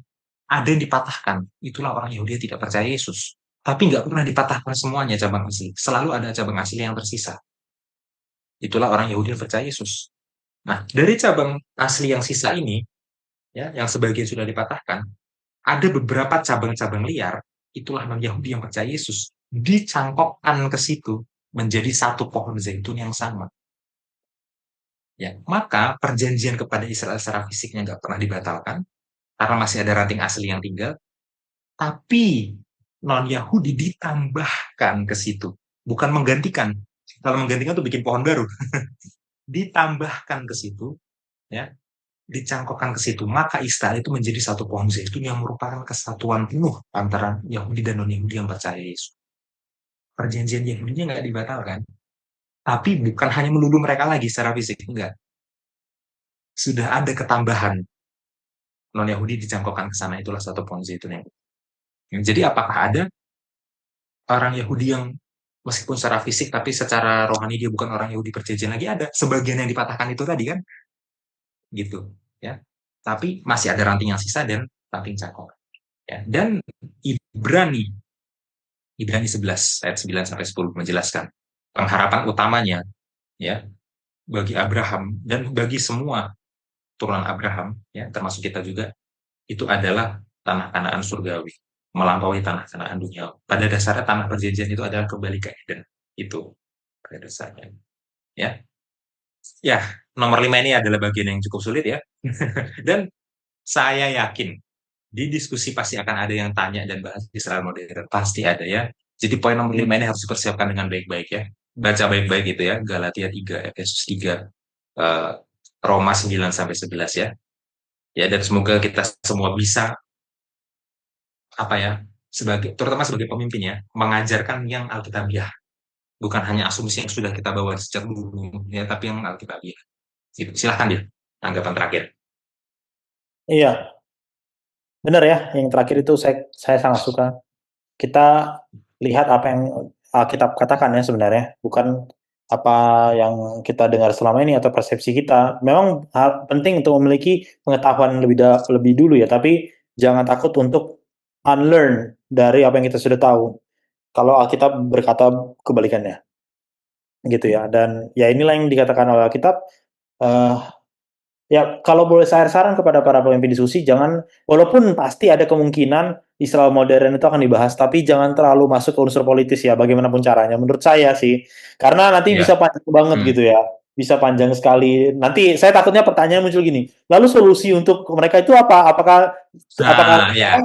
ada yang dipatahkan. Itulah orang Yahudi yang tidak percaya Yesus. Tapi nggak pernah dipatahkan semuanya cabang asli. Selalu ada cabang asli yang tersisa. Itulah orang Yahudi yang percaya Yesus. Nah, dari cabang asli yang sisa ini, ya, yang sebagian sudah dipatahkan, ada beberapa cabang-cabang liar, itulah non Yahudi yang percaya Yesus, dicangkokkan ke situ menjadi satu pohon zaitun yang sama. Ya, maka perjanjian kepada Israel secara fisiknya nggak pernah dibatalkan karena masih ada ranting asli yang tinggal, tapi non Yahudi ditambahkan ke situ, bukan menggantikan. Kalau menggantikan tuh bikin pohon baru, ditambahkan ke situ, ya, dicangkokkan ke situ, maka Israel itu menjadi satu pohon zaitun yang merupakan kesatuan penuh antara Yahudi dan non-Yahudi yang percaya Yesus. Perjanjian Yahudinya nggak dibatalkan, tapi bukan hanya melulu mereka lagi secara fisik, enggak. Sudah ada ketambahan non-Yahudi dicangkokkan ke sana, itulah satu pohon zaitun yang. Jadi apakah ada orang Yahudi yang meskipun secara fisik tapi secara rohani dia bukan orang Yahudi perjanjian lagi? Ada. Sebagian yang dipatahkan itu tadi kan, gitu ya. Tapi masih ada ranting yang sisa dan ranting cangkok. Ya. Dan Ibrani Ibrani 11 ayat 9 sampai 10 menjelaskan pengharapan utamanya ya bagi Abraham dan bagi semua turunan Abraham ya termasuk kita juga itu adalah tanah Kanaan surgawi melampaui tanah Kanaan dunia. Pada dasarnya tanah perjanjian itu adalah kembali ke Eden. Itu pada dasarnya. Ya. Ya, nomor 5 ini adalah bagian yang cukup sulit ya. Dan saya yakin di diskusi pasti akan ada yang tanya dan bahas Israel modern. Pasti ada ya. Jadi poin nomor 5 ini harus dipersiapkan dengan baik-baik ya. Baca baik-baik itu ya. Galatia 3, Efesus 3, eh, Roma 9 sampai 11 ya. Ya, dan semoga kita semua bisa apa ya, sebagai terutama sebagai pemimpin ya, mengajarkan yang alkitabiah, bukan hanya asumsi yang sudah kita bawa sejak dulu ya, tapi yang alkitabiah. Gitu. Silahkan dia, tanggapan terakhir. Iya, benar ya. Yang terakhir itu saya sangat suka. Kita lihat apa yang Alkitab katakan ya sebenarnya, bukan apa yang kita dengar selama ini atau persepsi kita. Memang penting untuk memiliki pengetahuan lebih dulu ya, tapi jangan takut untuk unlearn dari apa yang kita sudah tahu. Kalau Alkitab berkata kebalikannya, gitu ya. Dan ya inilah yang dikatakan oleh Alkitab. eh, Ya, kalau boleh saya saran kepada para pemimpin diskusi, jangan, walaupun pasti ada kemungkinan Israel modern itu akan dibahas, tapi jangan terlalu masuk ke unsur politis ya, bagaimanapun caranya. Menurut saya sih, karena nanti Ya. bisa panjang banget Hmm. gitu ya, bisa panjang sekali. Nanti saya takutnya pertanyaan muncul gini, lalu solusi untuk mereka itu apa? Apakah Nah, ya.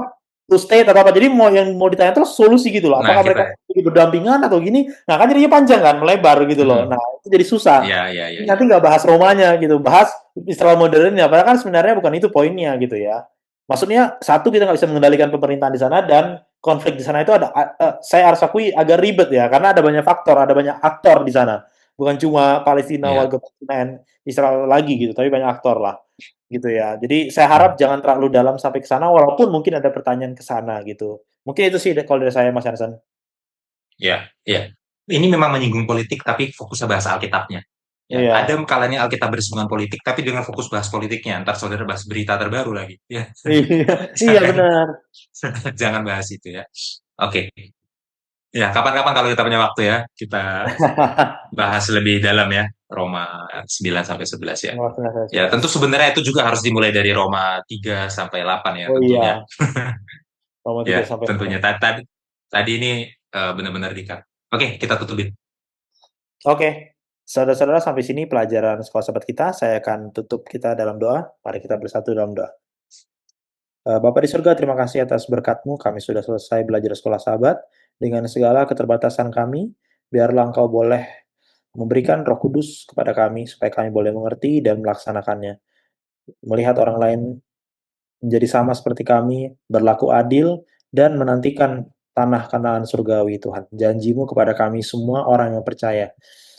to state atau apa? Jadi yang mau ditanya terus solusi gitu loh. Nah, Apakah mereka kita. berdampingan atau gini? Nah kan jadinya panjang kan, melebar gitu loh. Nah Hmm. itu jadi susah. Ya, ya, ya, Nanti ya. nggak bahas Romanya gitu, bahas Israel modernnya. Padahal kan sebenarnya bukan itu poinnya gitu ya. Maksudnya satu kita nggak bisa mengendalikan pemerintahan di sana dan konflik di sana itu ada. Saya harus akui agak ribet ya karena ada banyak faktor, ada banyak aktor di sana. Bukan cuma Palestina Ya. warga Palestina Israel lagi gitu, tapi banyak aktor lah gitu ya. Jadi saya Hmm. harap jangan terlalu dalam sampai ke sana, walaupun mungkin ada pertanyaan ke sana gitu. Mungkin itu sih kalau dari saya Mas Hansen. Ya, ya. Ini memang menyinggung politik, tapi fokusnya bahas Alkitabnya. Ya, ada Iya, kalanya Alkitab bersinggungan politik, tapi dengan fokus bahas politiknya. Ntar saudara bahas berita terbaru lagi. Ya, iya, iya jangan, benar. jangan bahas itu ya. Oke, ya kapan-kapan kalau kita punya waktu ya, kita bahas lebih dalam ya. Roma 9 sampai 11 ya. Mas Hansen Ya, tentu 11. sebenarnya itu juga harus dimulai dari Roma 3 sampai 8 ya Oh tentunya. iya, nomor Ya, 3 sampai tentunya. 8. Tadi ini benar-benar dikat. Oke, kita tutupin. Oke, saudara-saudara sampai sini pelajaran sekolah sahabat kita. Saya akan tutup kita dalam doa. Mari kita bersatu dalam doa. Bapa di surga, terima kasih atas berkat-Mu. Kami sudah selesai belajar sekolah sahabat. Dengan segala keterbatasan kami, biarlah Engkau boleh memberikan Roh Kudus kepada kami, supaya kami boleh mengerti dan melaksanakannya. Melihat orang lain menjadi sama seperti kami, berlaku adil, dan menantikan tanah Kanaan surgawi Tuhan. Janjimu kepada kami semua orang yang percaya.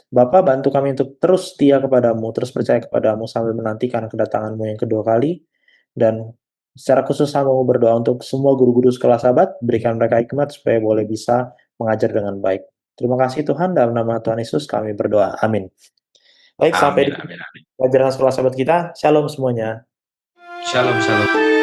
Bapa, bantu kami untuk terus setia kepadamu, terus percaya kepadamu sambil menantikan kedatanganmu yang kedua kali. Dan secara khusus saya mau berdoa untuk semua guru-guru sekolah sahabat, berikan mereka hikmat supaya boleh bisa mengajar dengan baik. Terima kasih Tuhan, dalam nama Tuhan Yesus kami berdoa. Amin. Baik, sampai Amin, di amin, amin. pelajaran sekolah sahabat kita. Shalom semuanya. Shalom, shalom.